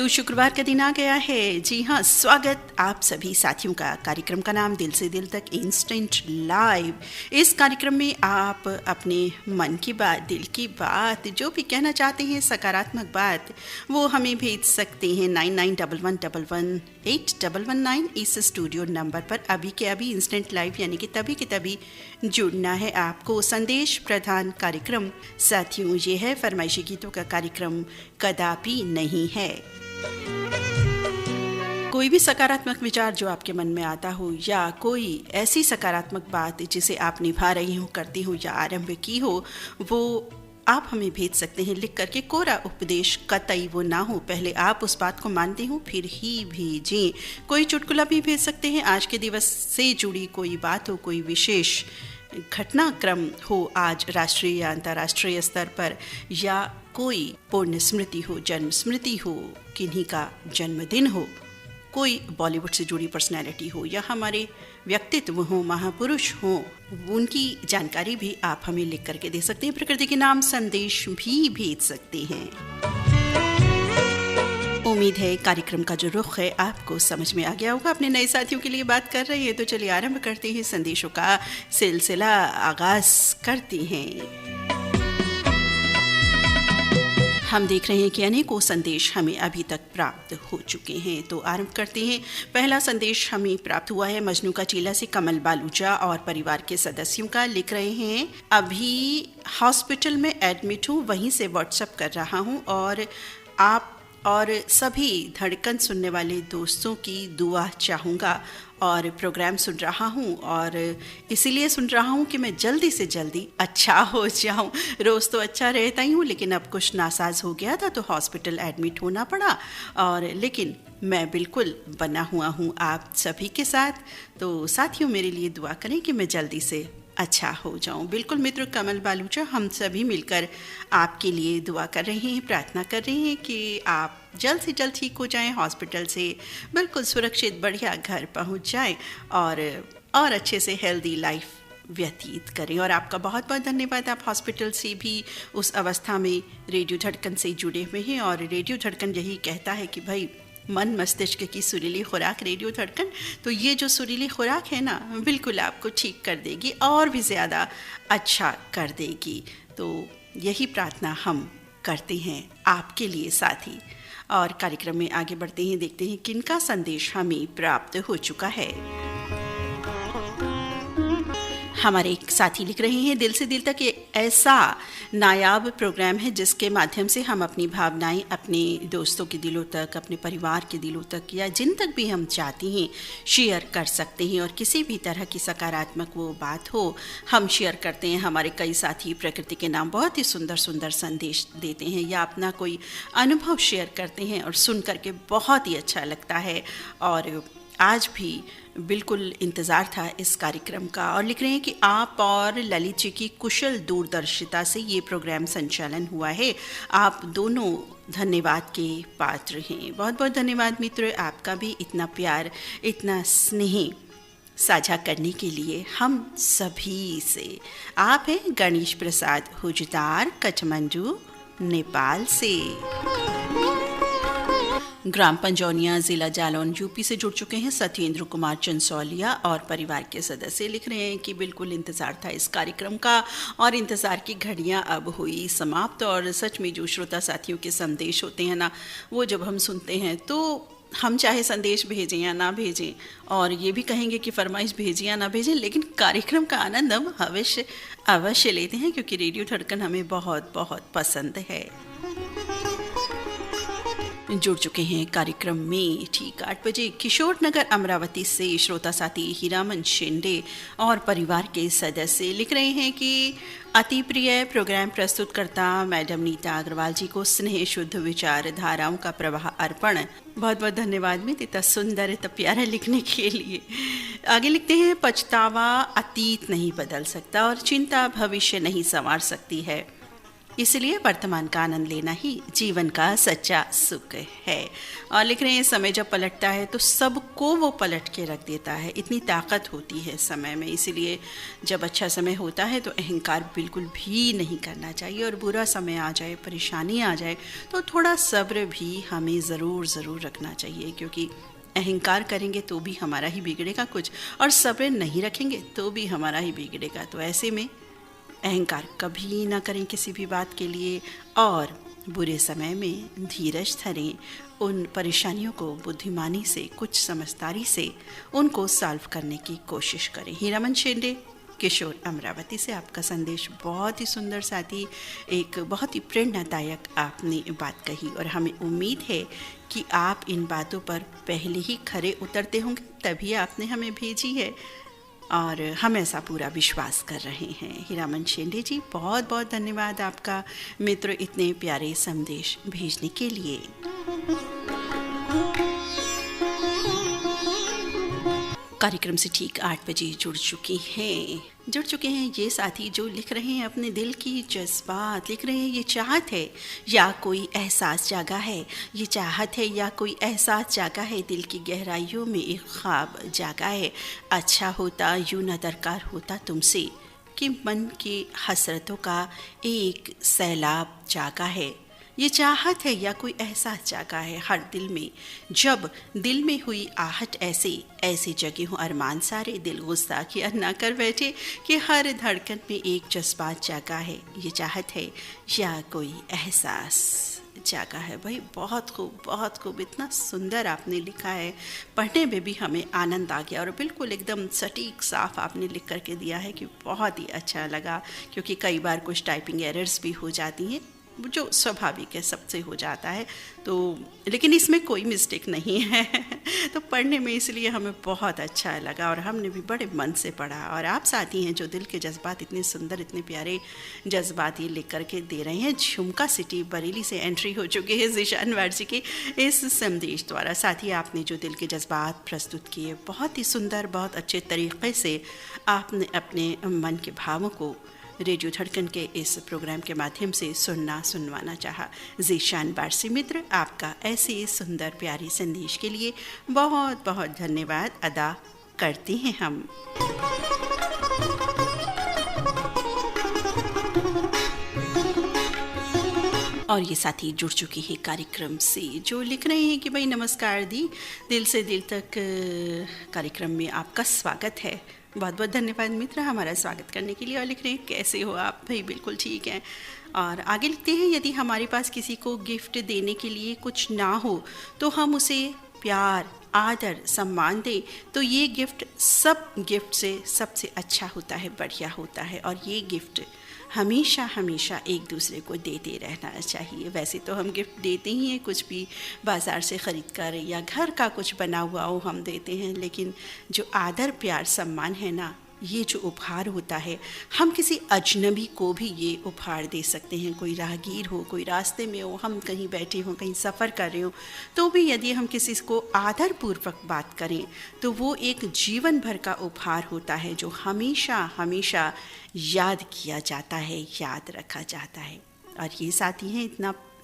तो शुक्रवार का दिन आ गया है। जी हाँ, स्वागत आप सभी साथियों का। कार्यक्रम का नाम दिल से दिल तक इंस्टेंट लाइव। इस कार्यक्रम में आप अपने मन की बात, दिल की बात, जो भी कहना चाहते हैं, सकारात्मक बात, वो हमें भेज सकते हैं 9911118119 इस स्टूडियो नंबर पर। अभी के अभी इंस्टेंट लाइव यानी कि तभी के तभी जुड़ना है आपको। संदेश प्रधान कार्यक्रम साथियों, ये है फरमाइशी गीतों का कार्यक्रम, कदापि नहीं है। कोई भी सकारात्मक विचार जो आपके मन में आता हो, या कोई ऐसी सकारात्मक बात जिसे आप निभा रही हो, करती हो या आरंभ की हो, वो आप हमें भेज सकते हैं लिख करके। कोरा उपदेश कतई वो ना हो, पहले आप उस बात को मानते हो फिर ही भेजें। कोई चुटकुला भी भेज सकते हैं, आज के दिवस से जुड़ी कोई बात हो, कोई विशेष घटनाक्रम हो आज राष्ट्रीय या अंतर्राष्ट्रीय स्तर पर, या कोई पुण्य स्मृति हो, जन्म स्मृति हो, किन्हीं का जन्मदिन हो, कोई बॉलीवुड से जुड़ी पर्सनैलिटी हो, या हमारे व्यक्तित्व हो, महापुरुष हो, उनकी जानकारी भी आप हमें लिख करके दे सकते हैं। प्रकृति के नाम संदेश भी भेज सकते हैं। उम्मीद है कार्यक्रम का जो रुख है आपको समझ में आ गया होगा। अपने नए साथियों के लिए बात कर रही है, तो चलिए आरंभ करते हैं, संदेशों का सिलसिला आगाज करते हैं। हम देख रहे हैं कि अनेकों संदेश हमें अभी तक प्राप्त हो चुके हैं, तो आरंभ करते हैं। पहला संदेश हमें प्राप्त हुआ है मजनू का चीला से कमल बालूचा और परिवार के सदस्यों का। लिख रहे हैं, अभी हॉस्पिटल में एडमिट हूँ, वहीं से व्हाट्सएप कर रहा हूँ और आप और सभी धड़कन सुनने वाले दोस्तों की दुआ चाहूँगा, और प्रोग्राम सुन रहा हूँ और इसीलिए सुन रहा हूँ कि मैं जल्दी से जल्दी अच्छा हो जाऊँ। रोज़ तो अच्छा रहता ही हूँ, लेकिन अब कुछ नासाज हो गया था तो हॉस्पिटल एडमिट होना पड़ा, और लेकिन मैं बिल्कुल बना हुआ हूँ आप सभी के साथ। तो साथियों, मेरे लिए दुआ करें कि मैं जल्दी से अच्छा हो जाऊं। बिल्कुल मित्र कमल बालूचा, हम सभी मिलकर आपके लिए दुआ कर रहे हैं, प्रार्थना कर रहे हैं कि आप जल्द से जल्द ठीक हो जाएं, हॉस्पिटल से बिल्कुल सुरक्षित बढ़िया घर पहुंच जाएं और अच्छे से हेल्दी लाइफ व्यतीत करें। और आपका बहुत बहुत धन्यवाद, आप हॉस्पिटल से भी उस अवस्था में रेडियो धड़कन से जुड़े हुए हैं, और रेडियो धड़कन यही कहता है कि भाई मन मस्तिष्क की सुरीली खुराक रेडियो धड़कन, तो ये जो सुरीली खुराक है ना, बिल्कुल आपको ठीक कर देगी और भी ज़्यादा अच्छा कर देगी। तो यही प्रार्थना हम करते हैं आपके लिए साथी। और कार्यक्रम में आगे बढ़ते हैं, देखते हैं किनका संदेश हमें प्राप्त हो चुका है। हमारे एक साथी लिख रहे हैं, दिल से दिल तक ये ऐसा नायाब प्रोग्राम है जिसके माध्यम से हम अपनी भावनाएं अपने दोस्तों के दिलों तक, अपने परिवार के दिलों तक, या जिन तक भी हम चाहते हैं शेयर कर सकते हैं। और किसी भी तरह की सकारात्मक वो बात हो, हम शेयर करते हैं। हमारे कई साथी प्रकृति के नाम बहुत ही सुंदर सुंदर संदेश देते हैं, या अपना कोई अनुभव शेयर करते हैं, और सुन करके बहुत ही अच्छा लगता है। और आज भी बिल्कुल इंतज़ार था इस कार्यक्रम का। और लिख रहे हैं कि आप और ललित जी की कुशल दूरदर्शिता से ये प्रोग्राम संचालन हुआ है, आप दोनों धन्यवाद के पात्र हैं। बहुत बहुत धन्यवाद मित्र, आपका भी इतना प्यार, इतना स्नेह साझा करने के लिए हम सभी से। आप हैं गणेश प्रसाद हुजदार, काठमांडू नेपाल से। ग्राम पंजौनिया, जिला जालौन, यूपी से जुड़ चुके हैं सत्येंद्र कुमार चंसौलिया और परिवार के सदस्य। लिख रहे हैं कि बिल्कुल इंतज़ार था इस कार्यक्रम का, और इंतज़ार की घड़ियां अब हुई समाप्त। और सच में जो श्रोता साथियों के संदेश होते हैं ना, वो जब हम सुनते हैं तो हम चाहे संदेश भेजें या ना भेजें, और ये भी कहेंगे कि फरमाइश भेजें या ना भेजें, लेकिन कार्यक्रम का आनंद हम अवश्य लेते हैं, क्योंकि रेडियो धड़कन हमें बहुत बहुत पसंद है। जुड़ चुके हैं कार्यक्रम में ठीक 8 बजे किशोर नगर अमरावती से श्रोता साथी हीरामन शेंडे और परिवार के सदस्य। लिख रहे हैं कि अति प्रिय प्रोग्राम प्रस्तुतकर्ता मैडम नीता अग्रवाल जी को स्नेह शुद्ध विचार धाराओं का प्रवाह अर्पण। बहुत बहुत धन्यवाद में इतना सुंदर, इतना प्यारा लिखने के लिए। आगे लिखते हैं, पछतावा अतीत नहीं बदल सकता और चिंता भविष्य नहीं संवार सकती है। इसलिए वर्तमान का आनंद लेना ही जीवन का सच्चा सुख है। और लिख रहे हैं समय जब पलटता है तो सबको वो पलट के रख देता है, इतनी ताकत होती है समय में। इसीलिए जब अच्छा समय होता है तो अहंकार बिल्कुल भी नहीं करना चाहिए, और बुरा समय आ जाए, परेशानी आ जाए तो थोड़ा सब्र भी हमें ज़रूर रखना चाहिए, क्योंकि अहंकार करेंगे तो भी हमारा ही बिगड़ेगा कुछ, और सब्र नहीं रखेंगे तो भी हमारा ही बिगड़ेगा। तो ऐसे में अहंकार कभी ना करें किसी भी बात के लिए, और बुरे समय में धीरज धरें, उन परेशानियों को बुद्धिमानी से, कुछ समझदारी से उनको सॉल्व करने की कोशिश करें। हीरामन शेंडे, किशोर, अमरावती से आपका संदेश बहुत ही सुंदर साथी, एक बहुत ही प्रेरणादायक आपने बात कही, और हमें उम्मीद है कि आप इन बातों पर पहले ही खरे उतरते होंगे, तभी आपने हमें भेजी है, और हम ऐसा पूरा विश्वास कर रहे हैं। हीरामन शेंडे जी, बहुत बहुत धन्यवाद आपका मित्र इतने प्यारे संदेश भेजने के लिए। कार्यक्रम से ठीक 8 बजे जुड़ चुके हैं ये साथी जो लिख रहे हैं अपने दिल की जज्बात। लिख रहे हैं ये चाहत है या कोई एहसास जागा है, ये चाहत है या कोई एहसास जागा है, दिल की गहराइयों में एक ख्वाब जागा है। अच्छा होता यूं न दरकार होता तुमसे, कि मन की हसरतों का एक सैलाब जागा है। ये चाहत है या कोई एहसास जागा है हर दिल में, जब दिल में हुई आहट ऐसे जगे हों अरमान सारे, दिल गुस्ताखियाँ ना कर बैठे कि हर धड़कन में एक जज्बात जागा है। ये चाहत है या कोई एहसास जागा है। भाई बहुत खूब, इतना सुंदर आपने लिखा है, पढ़ने में भी हमें आनंद आ गया, और बिल्कुल एकदम सटीक साफ आपने लिख करके दिया है कि बहुत ही अच्छा लगा। क्योंकि कई बार कुछ टाइपिंग एरर्स भी हो जाती हैं, जो स्वाभाविक है, सबसे हो जाता है, तो लेकिन इसमें कोई मिस्टेक नहीं है। तो पढ़ने में इसलिए हमें बहुत अच्छा लगा, और हमने भी बड़े मन से पढ़ा। और आप साथी हैं जो दिल के जज्बात, इतने सुंदर, इतने प्यारे जज्बात ये लिख करके दे रहे हैं। झुमका सिटी बरेली से एंट्री हो चुके हैं ज़ीशान वारसी के इस संदेश द्वारा। साथ ही आपने जो दिल के जज्बात प्रस्तुत किए, बहुत ही सुंदर, बहुत अच्छे तरीक़े से आपने अपने मन के भावों को रेडियो धड़कन के इस प्रोग्राम के माध्यम से सुनवाना चाहा। ज़ीशान वारसी मित्र, आपका ऐसे सुंदर प्यारी संदेश के लिए बहुत बहुत धन्यवाद अदा करते हैं हम। और ये साथी जुड़ चुके हैं कार्यक्रम से, जो लिख रहे हैं कि भाई नमस्कार दी, दिल से दिल तक कार्यक्रम में आपका स्वागत है। बहुत बहुत धन्यवाद मित्र हमारा स्वागत करने के लिए। और लिख रहे हैं कैसे हो आप? भाई बिल्कुल ठीक हैं। और आगे लिखते हैं, यदि हमारे पास किसी को गिफ्ट देने के लिए कुछ ना हो तो हम उसे प्यार, आदर, सम्मान दें तो ये गिफ्ट सब गिफ्ट से सबसे अच्छा होता है, बढ़िया होता है। और ये गिफ्ट हमेशा एक दूसरे को देते रहना चाहिए। वैसे तो हम गिफ्ट देते ही हैं, कुछ भी बाज़ार से ख़रीद कर या घर का कुछ बना हुआ हो हम देते हैं, लेकिन जो आदर, प्यार, सम्मान है ना, ये जो उपहार होता है, हम किसी अजनबी को भी ये उपहार दे सकते हैं। कोई राहगीर हो, कोई रास्ते में हो, हम कहीं बैठे हों, कहीं सफ़र कर रहे हो, तो भी यदि हम किसी को आदरपूर्वक बात करें तो वो एक जीवन भर का उपहार होता है, जो हमेशा याद किया जाता है, याद रखा जाता है। और ये साथी हैं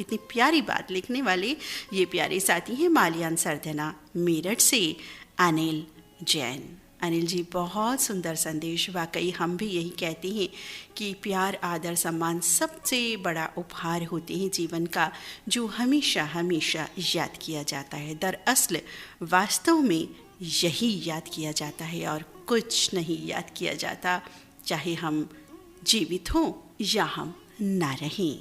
इतनी प्यारी बात लिखने वाले, ये प्यारे साथी हैं मालियान सरदना मेरठ से अनिल जैन। अनिल जी, बहुत सुंदर संदेश। वाकई हम भी यही कहते हैं कि प्यार, आदर, सम्मान सबसे बड़ा उपहार होते हैं जीवन का, जो हमेशा याद किया जाता है। दरअसल वास्तव में यही याद किया जाता है और कुछ नहीं याद किया जाता, चाहे हम जीवित हों या हम ना रहें।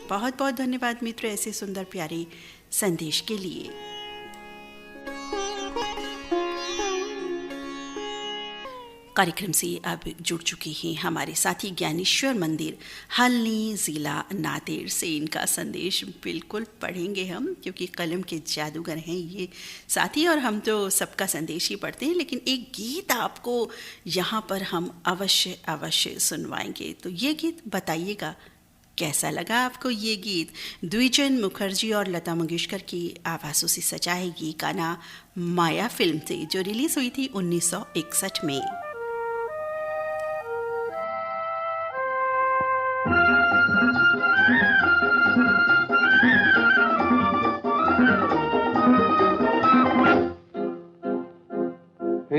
बहुत बहुत धन्यवाद मित्र ऐसे सुंदर प्यारे संदेश के लिए। कार्यक्रम से अब जुड़ चुके हैं हमारे साथी ज्ञानेश्वर मंदिर, हल्नी, ज़िला नादेड़ से। इनका संदेश बिल्कुल पढ़ेंगे हम, क्योंकि कलम के जादूगर हैं ये साथी, और हम तो सबका संदेश ही पढ़ते हैं। लेकिन एक गीत आपको यहाँ पर हम अवश्य सुनवाएंगे, तो ये गीत बताइएगा कैसा लगा आपको ये गीत। द्विजन मुखर्जी और लता मंगेशकर की आवाज़ों से सजा है ये गाना माया फिल्म से, जो रिलीज़ हुई थी 1961 में।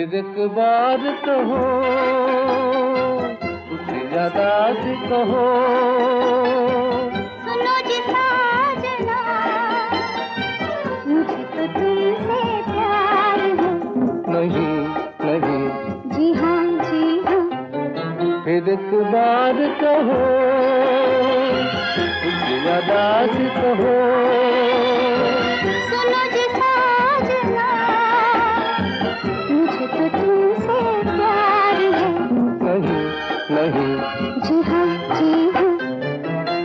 फिर एक बार कहो, कुछ ज्यादा से कहो। सुनो जी साजना, मुझे तो तुमसे प्यार है। नहीं नहीं, जी हाँ जी हाँ। फिर एक बार कहो, कुछ ज्यादा से कहो। सुनो जी साजना, मुझे तो तुमसे प्यार है। नहीं नहीं, जी हाँ जी हाँ।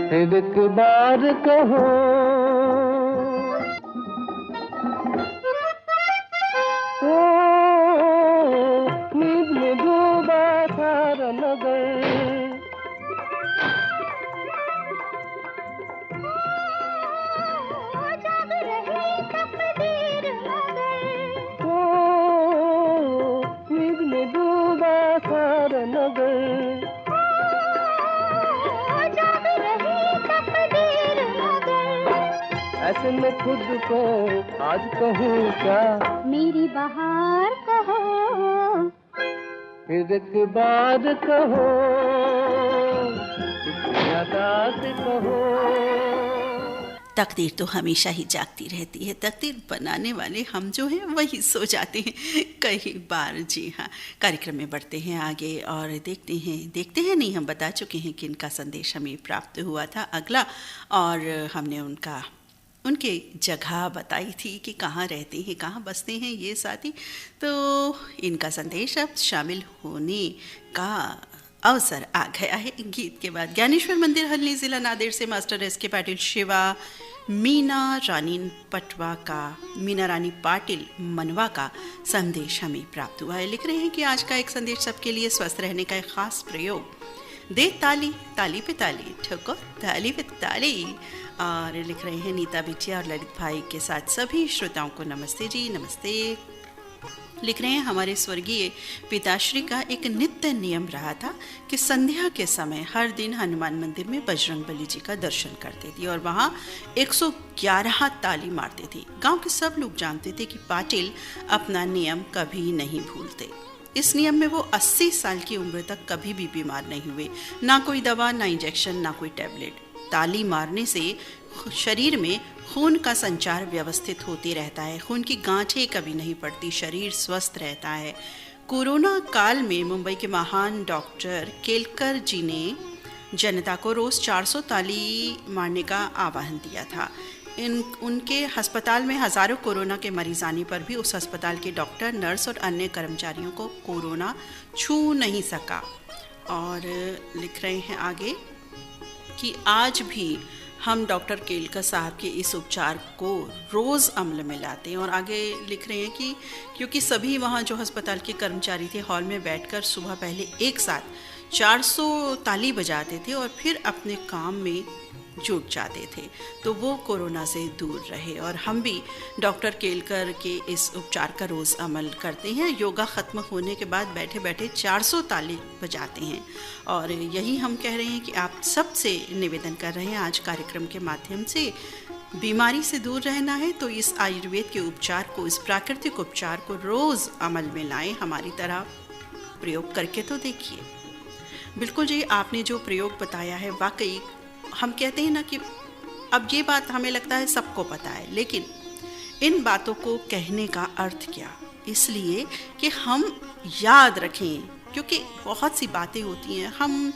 फिर एक बार कहो। नींद में डूबा सारा नगर, जाग रही तकदीर मगर, नींद में डूबा सारा नगर। जाग रही तकदीर मगर। ऐसे में खुद को आज कहूँ क्या, मेरी बहार कहो। फिर एक बार कहो, कुछ ज्यादा से कहो। तकदीर तो हमेशा ही जागती रहती है। तकदीर बनाने वाले हम जो हैं वही सो जाते हैं कई बार। जी हाँ, कार्यक्रम में बढ़ते हैं आगे और देखते हैं नहीं, हम बता चुके हैं कि इनका संदेश हमें प्राप्त हुआ था अगला, और हमने उनके जगह बताई थी कि कहाँ रहते हैं, कहाँ बसते हैं ये साथी। तो इनका संदेश अब शामिल होने का अवसर आ गया है गीत के बाद। ज्ञानेश्वर मंदिर, हल्ली, जिला नांदेड़ से मास्टर एस के पाटिल शिवा, मीना रानी पाटिल मनवा का संदेश हमें प्राप्त हुआ है। लिख रहे हैं कि आज का एक संदेश सबके लिए स्वस्थ रहने का एक खास प्रयोग। दे ताली, ताली पे ताली, ठोको ताली पे ताली। और लिख रहे हैं नीता बिटिया और ललित भाई के साथ सभी श्रोताओं को नमस्ते जी, नमस्ते। लिख रहे हैं हमारे स्वर्गीय पिताश्री का एक नित्य नियम रहा था कि संध्या के समय हर दिन हनुमान मंदिर में बजरंगबली जी का दर्शन करते थे और वहाँ 111 ताली मारते थे। गांव के सब लोग जानते थे कि पाटिल अपना नियम कभी नहीं भूलते। इस नियम में वो 80 साल की उम्र तक कभी भी बीमार नहीं हुए, ना कोई दवा, ना इंजेक्शन, ना कोई टैबलेट। ताली मारने से शरीर में खून का संचार व्यवस्थित होते रहता है, खून की गांठें कभी नहीं पड़ती, शरीर स्वस्थ रहता है। कोरोना काल में मुंबई के महान डॉक्टर केलकर जी ने जनता को रोज़ 400 ताली मारने का आह्वान दिया था। उनके अस्पताल में हज़ारों कोरोना के मरीज आने पर भी उस अस्पताल के डॉक्टर, नर्स और अन्य कर्मचारियों को कोरोना छू नहीं सका। और लिख रहे हैं आगे कि आज भी हम डॉक्टर केलकर साहब के इस उपचार को रोज़ अमल में लाते हैं। और आगे लिख रहे हैं कि क्योंकि सभी वहाँ जो अस्पताल के कर्मचारी थे हॉल में बैठकर सुबह पहले एक साथ 400 ताली बजाते थे और फिर अपने काम में जुट जाते थे, तो वो कोरोना से दूर रहे। और हम भी डॉक्टर केलकर के इस उपचार का रोज़ अमल करते हैं। योगा ख़त्म होने के बाद बैठे बैठे 400 ताली बजाते हैं। और यही हम कह रहे हैं कि आप सबसे निवेदन कर रहे हैं आज कार्यक्रम के माध्यम से, बीमारी से दूर रहना है तो इस आयुर्वेद के उपचार को, इस प्राकृतिक उपचार को रोज़ अमल में लाएं। हमारी तरह प्रयोग करके तो देखिए। बिल्कुल जी, आपने जो प्रयोग बताया है वाकई, हम कहते हैं ना कि अब ये बात हमें लगता है सबको पता है, लेकिन इन बातों को कहने का अर्थ क्या, इसलिए कि हम याद रखें, क्योंकि बहुत सी बातें होती हैं हम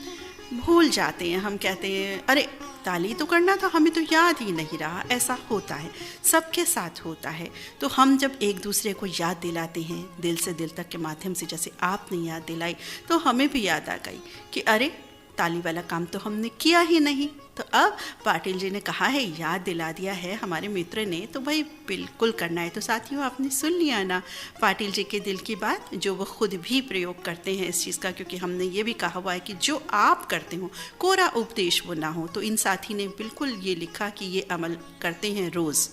भूल जाते हैं। हम कहते हैं अरे ताली तो करना था, हमें तो याद ही नहीं रहा। ऐसा होता है, सबके साथ होता है। तो हम जब एक दूसरे को याद दिलाते हैं दिल से दिल तक के माध्यम से, जैसे आपने याद दिलाई, तो हमें भी याद आ गई कि अरे ताली वाला काम तो हमने किया ही नहीं। तो अब पाटिल जी ने कहा है, याद दिला दिया है हमारे मित्र ने, तो भाई बिल्कुल करना है। तो साथियों, आपने सुन लिया ना पाटिल जी के दिल की बात, जो वो खुद भी प्रयोग करते हैं इस चीज़ का, क्योंकि हमने ये भी कहा हुआ है कि जो आप करते हो कोरा उपदेश वो ना हो। तो इन साथी ने बिल्कुल ये लिखा कि ये अमल करते हैं रोज़,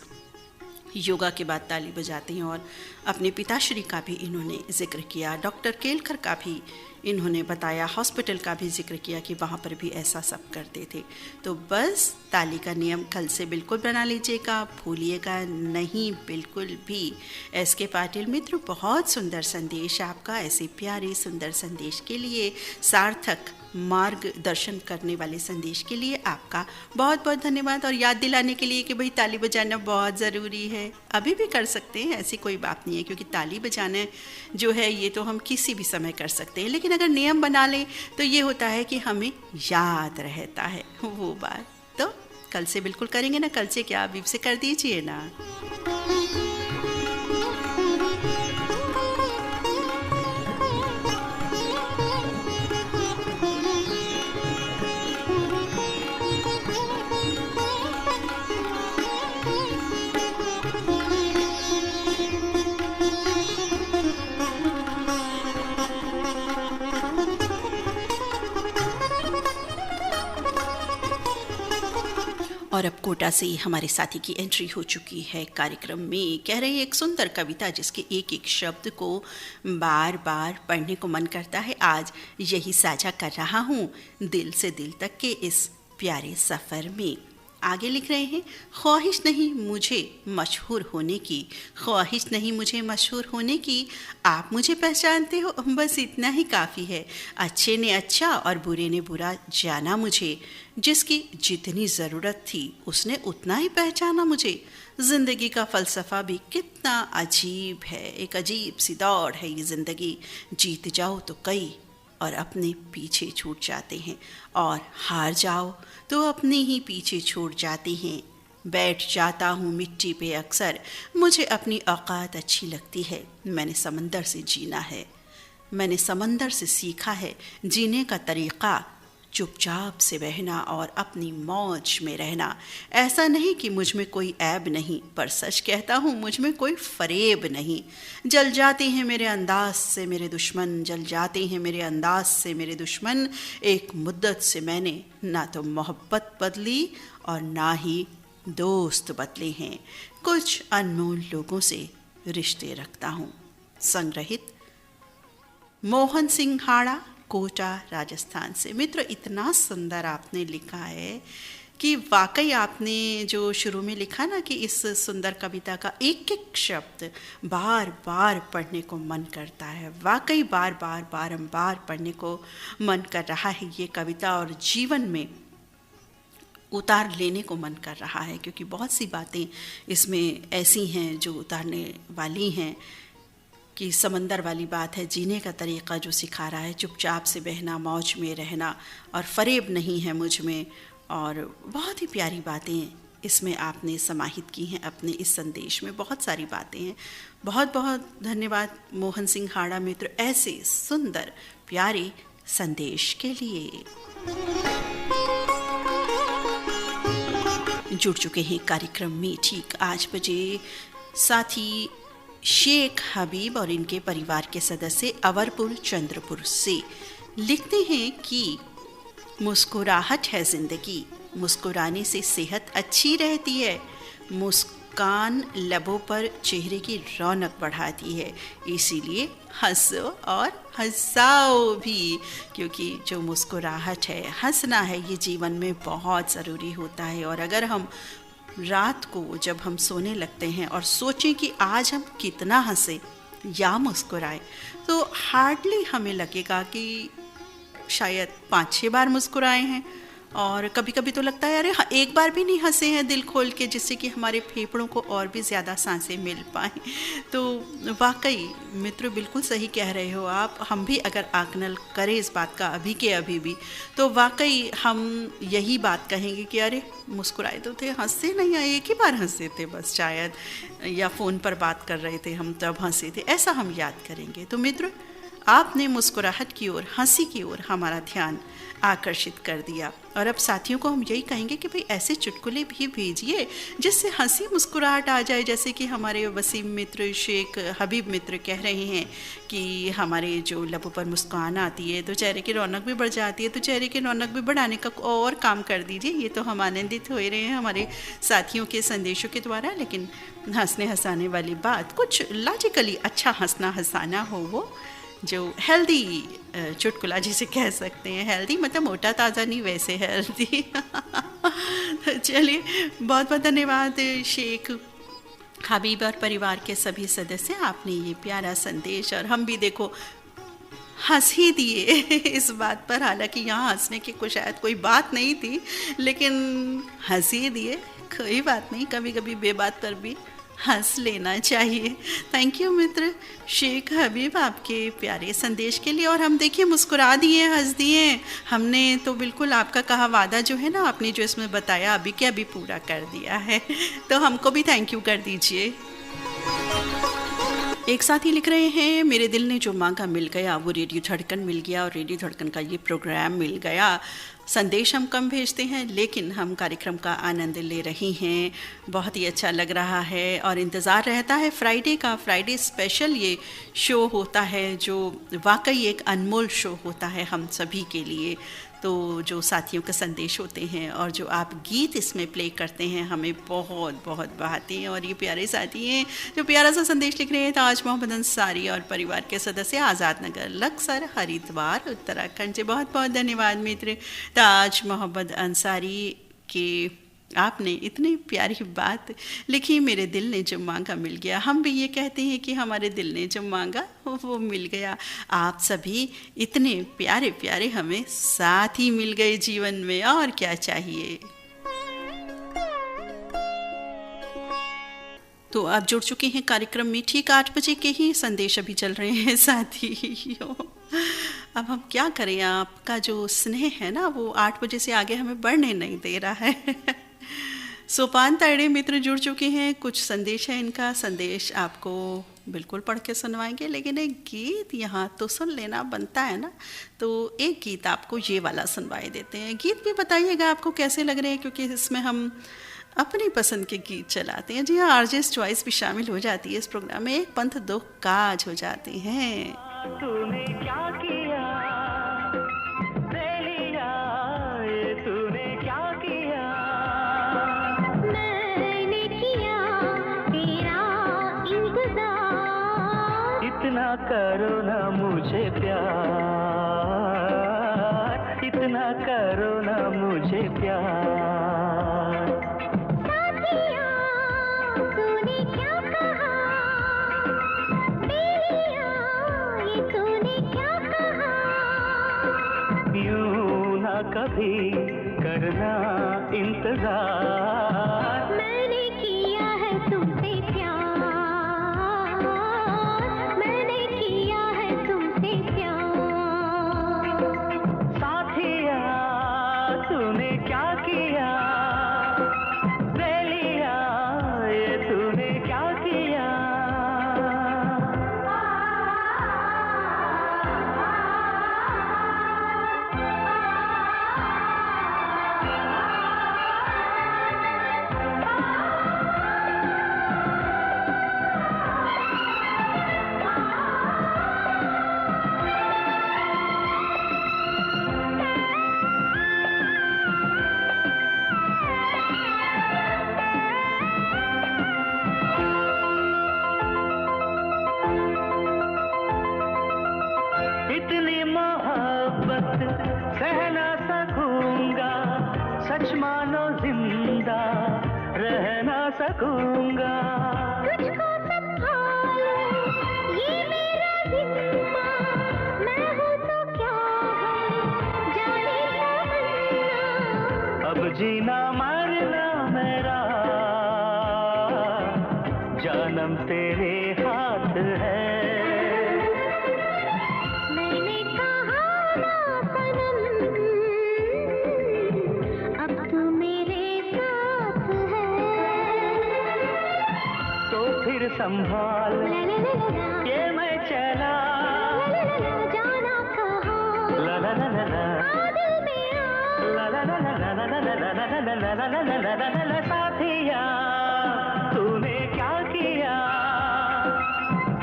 योगा के बाद ताली बजाते हैं। और अपने पिताश्री का भी इन्होंने जिक्र किया, डॉक्टर केलकर का भी इन्होंने बताया, हॉस्पिटल का भी जिक्र किया कि वहाँ पर भी ऐसा सब करते थे। तो बस ताली का नियम कल से बिल्कुल बना लीजिएगा, भूलिएगा नहीं बिल्कुल भी। एस.के. पाटिल मित्र, बहुत सुंदर संदेश आपका। ऐसे प्यारे सुंदर संदेश के लिए, सार्थक मार्गदर्शन करने वाले संदेश के लिए आपका बहुत बहुत धन्यवाद। और याद दिलाने के लिए कि भाई ताली बजाना बहुत ज़रूरी है। अभी भी कर सकते हैं, ऐसी कोई बात नहीं है, क्योंकि ताली बजाना जो है ये तो हम किसी भी समय कर सकते हैं, लेकिन अगर नियम बना लें तो ये होता है कि हमें याद रहता है वो बात। तो कल से बिल्कुल करेंगे ना, कल से क्या अभी से कर दीजिए ना। और अब कोटा से हमारे साथी की एंट्री हो चुकी है कार्यक्रम में। कह रहे हैं एक सुंदर कविता जिसके एक एक शब्द को बार बार पढ़ने को मन करता है, आज यही साझा कर रहा हूँ दिल से दिल तक के इस प्यारे सफ़र में। आगे लिख रहे हैं, ख्वाहिश नहीं मुझे मशहूर होने की, ख्वाहिश नहीं मुझे मशहूर होने की, आप मुझे पहचानते हो बस इतना ही काफ़ी है। अच्छे ने अच्छा और बुरे ने बुरा जाना मुझे, जिसकी जितनी ज़रूरत थी उसने उतना ही पहचाना मुझे। ज़िंदगी का फ़लसफ़ा भी कितना अजीब है, एक अजीब सी दौड़ है ये ज़िंदगी। जीत जाओ तो कई और अपने पीछे छूट जाते हैं, और हार जाओ तो अपने ही पीछे छूट जाते हैं। बैठ जाता हूँ मिट्टी पे अक्सर, मुझे अपनी औकात अच्छी लगती है। मैंने समंदर से जीना है, मैंने समंदर से सीखा है जीने का तरीक़ा, चुपचाप से बहना और अपनी मौज में रहना। ऐसा नहीं कि मुझ में कोई ऐब नहीं, पर सच कहता हूँ मुझ में कोई फरेब नहीं। जल जाते हैं मेरे अंदाज से मेरे दुश्मन, जल जाते हैं मेरे अंदाज से मेरे दुश्मन। एक मुद्दत से मैंने ना तो मोहब्बत बदली और ना ही दोस्त बदले हैं। कुछ अनमोल लोगों से रिश्ते रखता हूँ। संग्रहित मोहन सिंह हाड़ा, कोटा, राजस्थान से। मित्र, इतना सुंदर आपने लिखा है कि वाकई आपने जो शुरू में लिखा ना कि इस सुंदर कविता का एक एक शब्द बार बार पढ़ने को मन करता है। वाकई बार बार बारंबार पढ़ने को मन कर रहा है ये कविता, और जीवन में उतार लेने को मन कर रहा है, क्योंकि बहुत सी बातें इसमें ऐसी हैं जो उतारने वाली हैं। कि समंदर वाली बात है, जीने का तरीक़ा जो सिखा रहा है, चुपचाप से बहना, मौज में रहना, और फरेब नहीं है मुझ में। और बहुत ही प्यारी बातें इसमें आपने समाहित की हैं अपने इस संदेश में, बहुत सारी बातें हैं। बहुत बहुत धन्यवाद मोहन सिंह हाड़ा मित्र ऐसे सुंदर प्यारे संदेश के लिए। जुड़ चुके हैं कार्यक्रम में ठीक 8 बजे साथी शेख हबीब और इनके परिवार के सदस्य अवरपुर चंद्रपुर से। लिखते हैं कि मुस्कुराहट है ज़िंदगी, मुस्कुराने से सेहत अच्छी रहती है। मुस्कान लबों पर चेहरे की रौनक बढ़ाती है, इसीलिए हंसो और हंसाओ भी, क्योंकि जो मुस्कुराहट है, हंसना है, ये जीवन में बहुत ज़रूरी होता है। और अगर हम रात को जब हम सोने लगते हैं और सोचें कि आज हम कितना हंसे या मुस्कुराए, तो हार्डली हमें लगेगा कि शायद 5-6 बार मुस्कुराए हैं। और कभी कभी तो लगता है अरे एक बार भी नहीं हंसे हैं दिल खोल के, जिससे कि हमारे फेफड़ों को और भी ज़्यादा सांसें मिल पाएँ। तो वाकई मित्र बिल्कुल सही कह रहे हो आप। हम भी अगर आकलन करें इस बात का अभी के अभी भी, तो वाकई हम यही बात कहेंगे कि अरे मुस्कुराए तो थे, हंसे नहीं आए, एक ही बार हंसे थे बस शायद, या फ़ोन पर बात कर रहे थे हम तब हंसे थे, ऐसा हम याद करेंगे। तो मित्र, आपने मुस्कुराहट की ओर, हंसी की ओर हमारा ध्यान आकर्षित कर दिया। और अब साथियों को हम यही कहेंगे कि भाई ऐसे चुटकुले भी भेजिए जिससे हंसी मुस्कुराहट आ जाए। जैसे कि हमारे वसीम मित्र शेख हबीब मित्र कह रहे हैं कि हमारे जो लबों पर मुस्कान आती है तो चेहरे की रौनक भी बढ़ जाती है, तो चेहरे की रौनक भी बढ़ाने का और काम कर दीजिए। ये तो हम आनंदित हो रहे हैं हमारे साथियों के संदेशों के द्वारा। लेकिन हंसने हंसाने वाली बात, कुछ लॉजिकली अच्छा हंसना हंसाना हो, वो जो हेल्दी चुटकुला जिसे कह सकते हैं, हेल्दी मतलब मोटा ताज़ा नहीं, वैसे हेल्दी। तो चलिए, बहुत बहुत धन्यवाद शेख हबीब और परिवार के सभी सदस्य, आपने ये प्यारा संदेश, और हम भी देखो हंस ही दिए इस बात पर, हालांकि यहाँ हंसने की कुछ शायद कोई बात नहीं थी, लेकिन हंस ही दिए। कोई बात नहीं, कभी कभी बेबात पर भी हंस लेना चाहिए। थैंक यू मित्र शेख हबीब आपके प्यारे संदेश के लिए। और हम देखिए मुस्कुरा दिए, हंस दिए, हमने तो बिल्कुल आपका कहा वादा जो है ना, आपने जो इसमें बताया अभी के अभी पूरा कर दिया है, तो हमको भी थैंक यू कर दीजिए। एक साथ ही लिख रहे हैं, मेरे दिल ने जो मांगा मिल गया, वो रेडियो धड़कन मिल गया, और रेडियो धड़कन का ये प्रोग्राम मिल गया। संदेश हम कम भेजते हैं, लेकिन हम कार्यक्रम का आनंद ले रही हैं, बहुत ही अच्छा लग रहा है, और इंतज़ार रहता है फ्राइडे का। फ्राइडे स्पेशल ये शो होता है, जो वाकई एक अनमोल शो होता है हम सभी के लिए। तो जो साथियों के संदेश होते हैं और जो आप गीत इसमें प्ले करते हैं, हमें बहुत बहुत बहाते हैं। और ये प्यारे साथी हैं जो प्यारा सा संदेश लिख रहे हैं, ताज मोहम्मद अंसारी और परिवार के सदस्य, आज़ाद नगर, लक्सर, हरिद्वार, उत्तराखंड से। बहुत बहुत धन्यवाद मित्र ताज मोहम्मद अंसारी के, आपने इतनी प्यारी बात लिखी, मेरे दिल ने जो मांगा मिल गया। हम भी ये कहते हैं कि हमारे दिल ने जो मांगा वो मिल गया। आप सभी इतने प्यारे प्यारे हमें साथ ही मिल गए जीवन में, और क्या चाहिए। तो आप जुड़ चुके हैं कार्यक्रम में, ठीक 8 बजे के ही संदेश अभी चल रहे हैं साथियों। अब हम क्या करें, आपका जो स्नेह है ना, वो 8 बजे से आगे हमें बढ़ने नहीं दे रहा है। सोपान ताड़े मित्र जुड़ चुके हैं, कुछ संदेश है इनका, संदेश आपको बिल्कुल पढ़ के सुनवाएंगे, लेकिन एक गीत यहाँ तो सुन लेना बनता है ना, तो एक गीत आपको ये वाला सुनवाए देते हैं। गीत भी बताइएगा आपको कैसे लग रहे हैं, क्योंकि इसमें हम अपनी पसंद के गीत चलाते हैं। जी हाँ, आरजेस चॉइस भी शामिल हो जाती है इस प्रोग्राम में। एक पंथ दो काज हो जाते हैं। तूने क्या किया बेलिया, ये तूने क्या किया। मैंने किया तेरा इंतजार, इतना करो ना मुझे प्यार, इतना करो ना मुझे प्यार। साथिया तूने क्या कहा, बेलिया ये तूने क्या कहा। यूं ना कभी करना इंतजार, मैंने किया है तुमसे प्यार, मैंने किया है तुमसे प्यार। साथिया तूने क्या किया बेलिया, ये तूने क्या किया। इतनी मोहब्बत सह ना सकूंगा, सच मानो जिंदा रह ना सकूंगा। तुझको संभालो ये मेरा जिम्मा, मैं हूँ तो क्या है जाने तमन्ना। अब जीना मरना मेरा जानम तेरे हाथ है। मैंने कहा ना सनम, अब तू मेरे साथ है। तो फिर संभाल ला ला ला ला ये मैं चला, ला ला ला जाना कहाँ, ला ला ला ला ला आ दिल में आ। ला ला ला ला ला ला ला ला ला ला ला ला ला ला ला। साथिया तूने क्या किया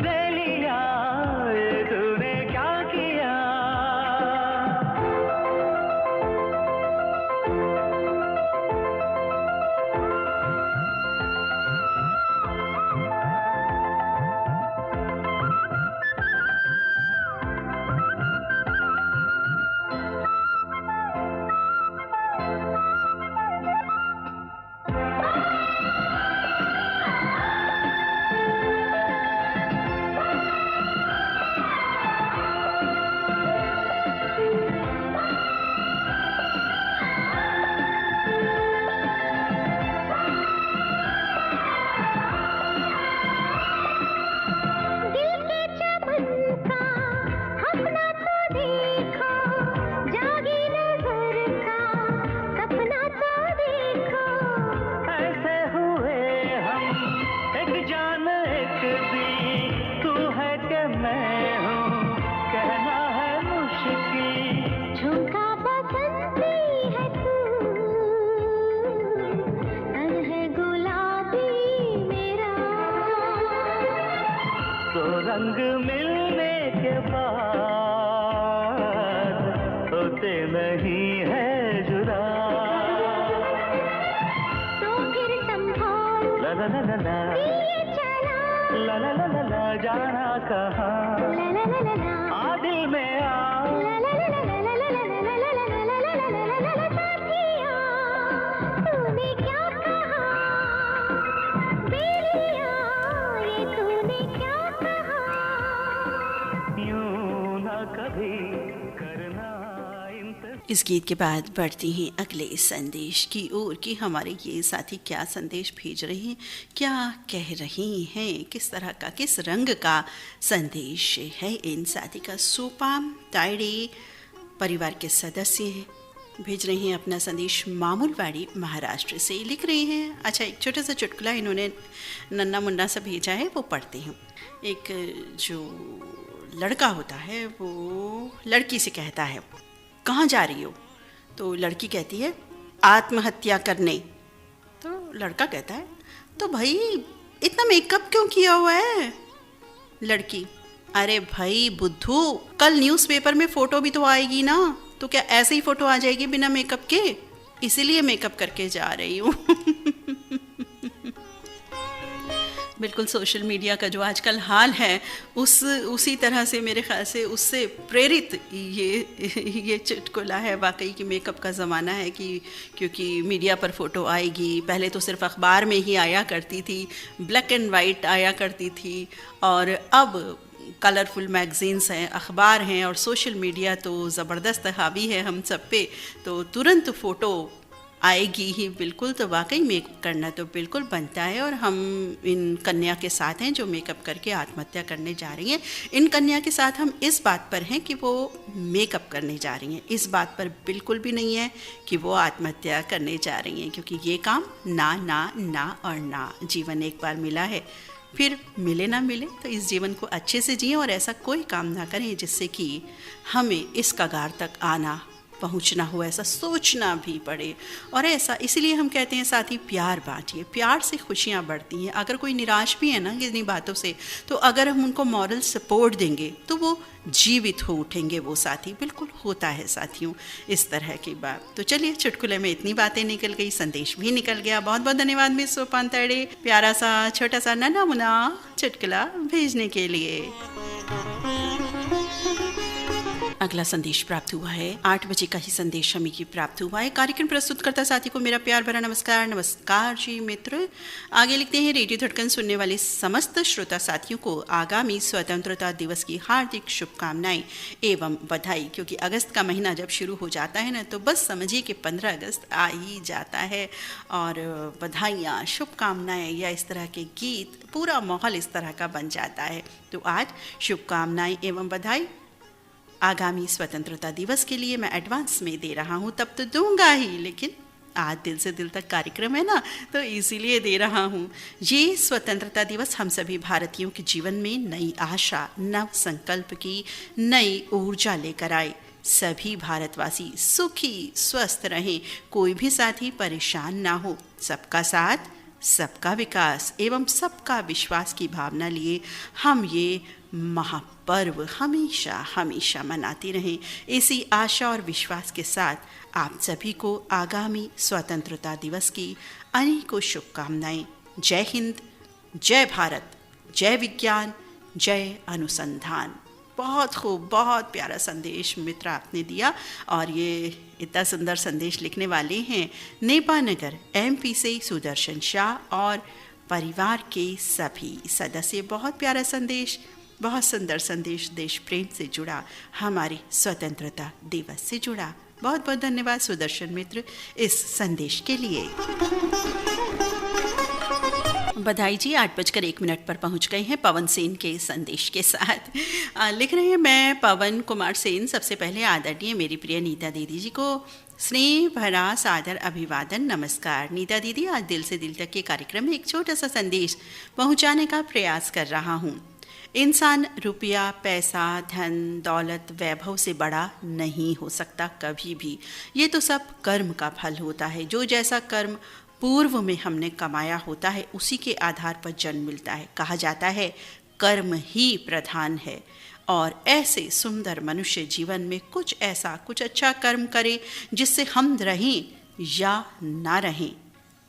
बेलिया, ये तूने क्या किया। रंग मिलने के बाद होते नहीं है जुदा। तो फिर संभाल ला ला ला ला ला दिए चला, ला ला ला ला ला जाना कहाँ, ला ला ला ला ला, आ दिल में आ। ला ला ला ला ला ला ला ला ला ला ला ला ला ला ला ला। साथिया तूने क्या कहा, बेलिया ये तूने क्या कहा। यूं ना कभी करना इंतजार। इस गीत के बाद बढ़ती हैं अगले संदेश की ओर कि हमारे ये साथी क्या संदेश भेज रहे हैं, क्या कह रहे हैं, किस तरह का, किस रंग का संदेश है इन साथी का। सोपाम तायड़े परिवार के सदस्य हैं, भेज रहे हैं अपना संदेश मामूलवाड़ी महाराष्ट्र से। लिख रहे हैं, अच्छा एक छोटा सा चुटकुला इन्होंने नन्ना मुन्ना सा भेजा है, वो पढ़ते हैं। एक जो लड़का होता है वो लड़की से कहता है कहाँ जा रही हो, तो लड़की कहती है आत्महत्या करने। तो लड़का कहता है तो भाई इतना मेकअप क्यों किया हुआ है। लड़की, अरे भाई बुद्धू, कल न्यूज़पेपर में फोटो भी तो आएगी ना, तो क्या ऐसे ही फोटो आ जाएगी बिना मेकअप के, इसीलिए मेकअप करके जा रही हूँ। बिल्कुल सोशल मीडिया का जो आजकल हाल है उसी तरह से मेरे ख्याल से उससे प्रेरित ये चुटकुला है वाकई कि मेकअप का ज़माना है कि क्योंकि मीडिया पर फ़ोटो आएगी। पहले तो सिर्फ अखबार में ही आया करती थी, ब्लैक एंड वाइट आया करती थी, और अब कलरफुल मैगज़ीन्स हैं, अखबार हैं, और सोशल मीडिया तो ज़बरदस्त हावी है हम सब पे, तो तुरंत फ़ोटो आएगी ही बिल्कुल। तो वाकई मेकअप करना तो बिल्कुल बनता है, और हम इन कन्या के साथ हैं जो मेकअप करके आत्महत्या करने जा रही हैं। इन कन्या के साथ हम इस बात पर हैं कि वो मेकअप करने जा रही हैं, इस बात पर बिल्कुल भी नहीं है कि वो आत्महत्या करने जा रही हैं, क्योंकि ये काम ना ना ना और ना। जीवन एक बार मिला है, फिर मिले ना मिले, तो इस जीवन को अच्छे से जिएं और ऐसा कोई काम ना करें जिससे कि हमें इस कगार तक आना पहुंचना हो, ऐसा सोचना भी पड़े। और ऐसा इसलिए हम कहते हैं साथी प्यार बांटिए, प्यार से खुशियां बढ़ती हैं। अगर कोई निराश भी है ना किन्हीं बातों से, तो अगर हम उनको मॉरल सपोर्ट देंगे तो वो जीवित हो उठेंगे। वो साथी बिल्कुल होता है साथियों इस तरह की बात। तो चलिए चुटकुले में इतनी बातें निकल गई, संदेश भी निकल गया। बहुत बहुत धन्यवाद मिस सोपान तायड़े, प्यारा सा छोटा सा नन्हा मुन्ना चुटकुला भेजने के लिए। अगला संदेश प्राप्त हुआ है 8 बजे का ही संदेश हमें की प्राप्त हुआ है। कार्यक्रम प्रस्तुत करता साथी को मेरा प्यार भरा नमस्कार। नमस्कार जी मित्र। आगे लिखते हैं, रेडियो धड़कन सुनने वाले समस्त श्रोता साथियों को आगामी स्वतंत्रता दिवस की हार्दिक शुभकामनाएं एवं बधाई। क्योंकि अगस्त का महीना जब शुरू हो जाता है ना, तो बस समझिए कि 15 अगस्त आ ही जाता है, और बधाइयाँ, शुभकामनाएं या इस तरह के गीत, पूरा माहौल इस तरह का बन जाता है। तो आज शुभकामनाएं एवं बधाई आगामी स्वतंत्रता दिवस के लिए मैं एडवांस में दे रहा हूँ। तब तो दूंगा ही, लेकिन आज दिल से दिल तक कार्यक्रम है ना, तो इसीलिए दे रहा हूँ। ये स्वतंत्रता दिवस हम सभी भारतीयों के जीवन में नई आशा, नव संकल्प की नई ऊर्जा लेकर आए। सभी भारतवासी सुखी स्वस्थ रहें, कोई भी साथी परेशान ना हो। सबका साथ, सबका विकास एवं सबका विश्वास की भावना लिए हम ये महापर्व हमेशा हमेशा मनाते रहें। इसी आशा और विश्वास के साथ आप सभी को आगामी स्वतंत्रता दिवस की अनेकों शुभकामनाएं। जय हिंद, जय भारत, जय विज्ञान, जय अनुसंधान। बहुत खूब, बहुत प्यारा संदेश मित्र आपने दिया। और ये इतना सुंदर संदेश लिखने वाले हैं नेपानगर MP से सुदर्शन शाह और परिवार के सभी सदस्य। बहुत प्यारा संदेश, बहुत सुंदर संदेश, देश प्रेम से जुड़ा, हमारे स्वतंत्रता दिवस से जुड़ा। बहुत बहुत धन्यवाद सुदर्शन मित्र इस संदेश के लिए। बधाई जी 8:01 पर पहुंच गए हैं पवन सेन के संदेश के साथ। लिख रहे हैं, मैं पवन कुमार सेन सबसे पहले आदरणीय मेरी प्रिय नीता दीदी जी को स्नेह भरा सादर अभिवादन। नमस्कार नीता दीदी, आज दिल से दिल तक के कार्यक्रम में एक छोटा सा संदेश पहुंचाने का प्रयास कर रहा हूं। इंसान रुपया, पैसा, धन, दौलत, वैभव से बड़ा नहीं हो सकता कभी भी। ये तो सब कर्म का फल होता है। जो जैसा कर्म पूर्व में हमने कमाया होता है, उसी के आधार पर जन्म मिलता है। कहा जाता है कर्म ही प्रधान है और ऐसे सुंदर मनुष्य जीवन में कुछ ऐसा कुछ अच्छा कर्म करे जिससे हम रहें या ना रहें,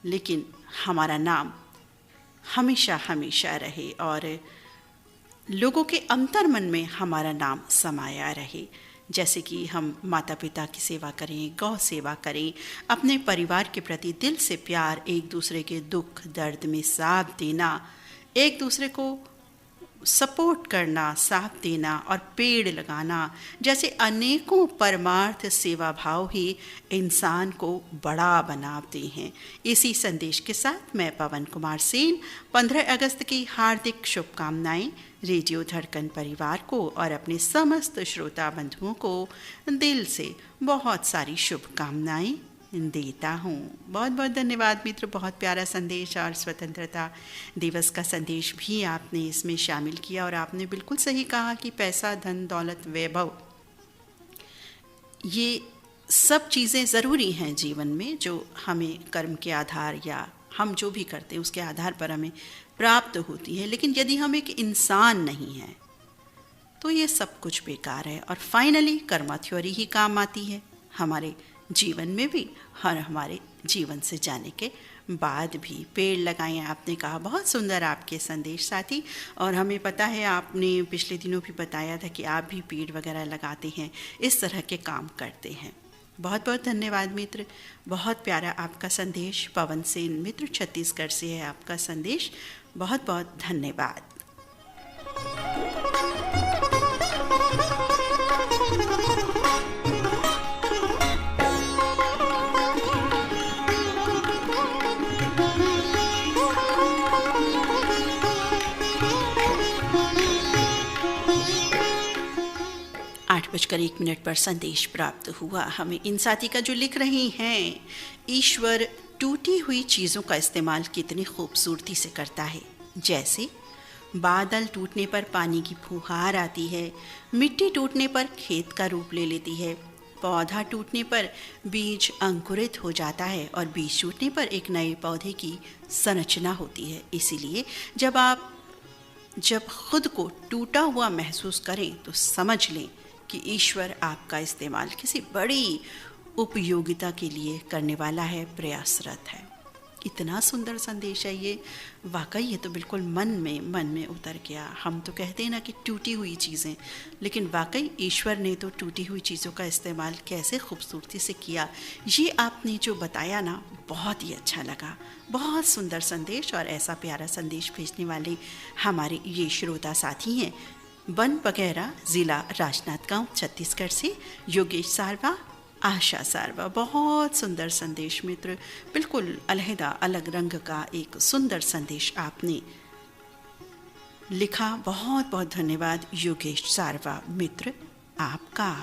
लेकिन हमारा नाम हमेशा हमेशा रहे और लोगों के अंतर मन में हमारा नाम समाया रहे। जैसे कि हम माता पिता की सेवा करें, गौ सेवा करें, अपने परिवार के प्रति दिल से प्यार, एक दूसरे के दुख दर्द में साथ देना, एक दूसरे को सपोर्ट करना, साथ देना और पेड़ लगाना जैसे अनेकों परमार्थ सेवा भाव ही इंसान को बड़ा बनाते हैं। इसी संदेश के साथ मैं पवन कुमार सेन 15 अगस्त की हार्दिक शुभकामनाएं रेडियो धड़कन परिवार को और अपने समस्त श्रोता बंधुओं को दिल से बहुत सारी शुभकामनाएं देता हूँ। बहुत बहुत धन्यवाद मित्र, बहुत प्यारा संदेश और स्वतंत्रता दिवस का संदेश भी आपने इसमें शामिल किया। और आपने बिल्कुल सही कहा कि पैसा, धन, दौलत, वैभव, ये सब चीज़ें ज़रूरी हैं जीवन में, जो हमें कर्म के आधार या हम जो भी करते हैं उसके आधार पर हमें प्राप्त होती है। लेकिन यदि हम एक इंसान नहीं हैं तो ये सब कुछ बेकार है और फाइनली कर्मा थ्योरी ही काम आती है हमारे जीवन में भी और हमारे जीवन से जाने के बाद भी। पेड़ लगाएं, आपने कहा, बहुत सुंदर आपके संदेश साथी। और हमें पता है आपने पिछले दिनों भी बताया था कि आप भी पेड़ वगैरह लगाते हैं, इस तरह के काम करते हैं। बहुत बहुत धन्यवाद मित्र, बहुत प्यारा आपका संदेश। पवन सेन मित्र छत्तीसगढ़ से है आपका संदेश, बहुत बहुत धन्यवाद। 8:01 पर संदेश प्राप्त हुआ हमें इन साथी का, जो लिख रही हैं, ईश्वर टूटी हुई चीज़ों का इस्तेमाल कितनी खूबसूरती से करता है। जैसे बादल टूटने पर पानी की फुहार आती है, मिट्टी टूटने पर खेत का रूप ले लेती है, पौधा टूटने पर बीज अंकुरित हो जाता है और बीज टूटने पर एक नए पौधे की संरचना होती है। इसीलिए जब खुद को टूटा हुआ महसूस करें तो समझ लें कि ईश्वर आपका इस्तेमाल किसी बड़ी उपयोगिता के लिए करने वाला है, प्रयासरत है। इतना सुंदर संदेश है ये, वाकई ये तो बिल्कुल मन में उतर गया। हम तो कहते हैं ना कि टूटी हुई चीज़ें, लेकिन वाकई ईश्वर ने तो टूटी हुई चीज़ों का इस्तेमाल कैसे खूबसूरती से किया। ये आपने जो बताया ना, बहुत ही अच्छा लगा, बहुत सुंदर संदेश। और ऐसा प्यारा संदेश भेजने वाले हमारे ये श्रोता साथी हैं बन बगैरा, ज़िला राजनांदगांव, छत्तीसगढ़ से योगेश सारवा, आशा सारवा। बहुत सुंदर संदेश मित्र, बिल्कुल अलहदा अलग रंग का एक सुंदर संदेश आपने लिखा। बहुत बहुत धन्यवाद योगेश सारवा मित्र आपका।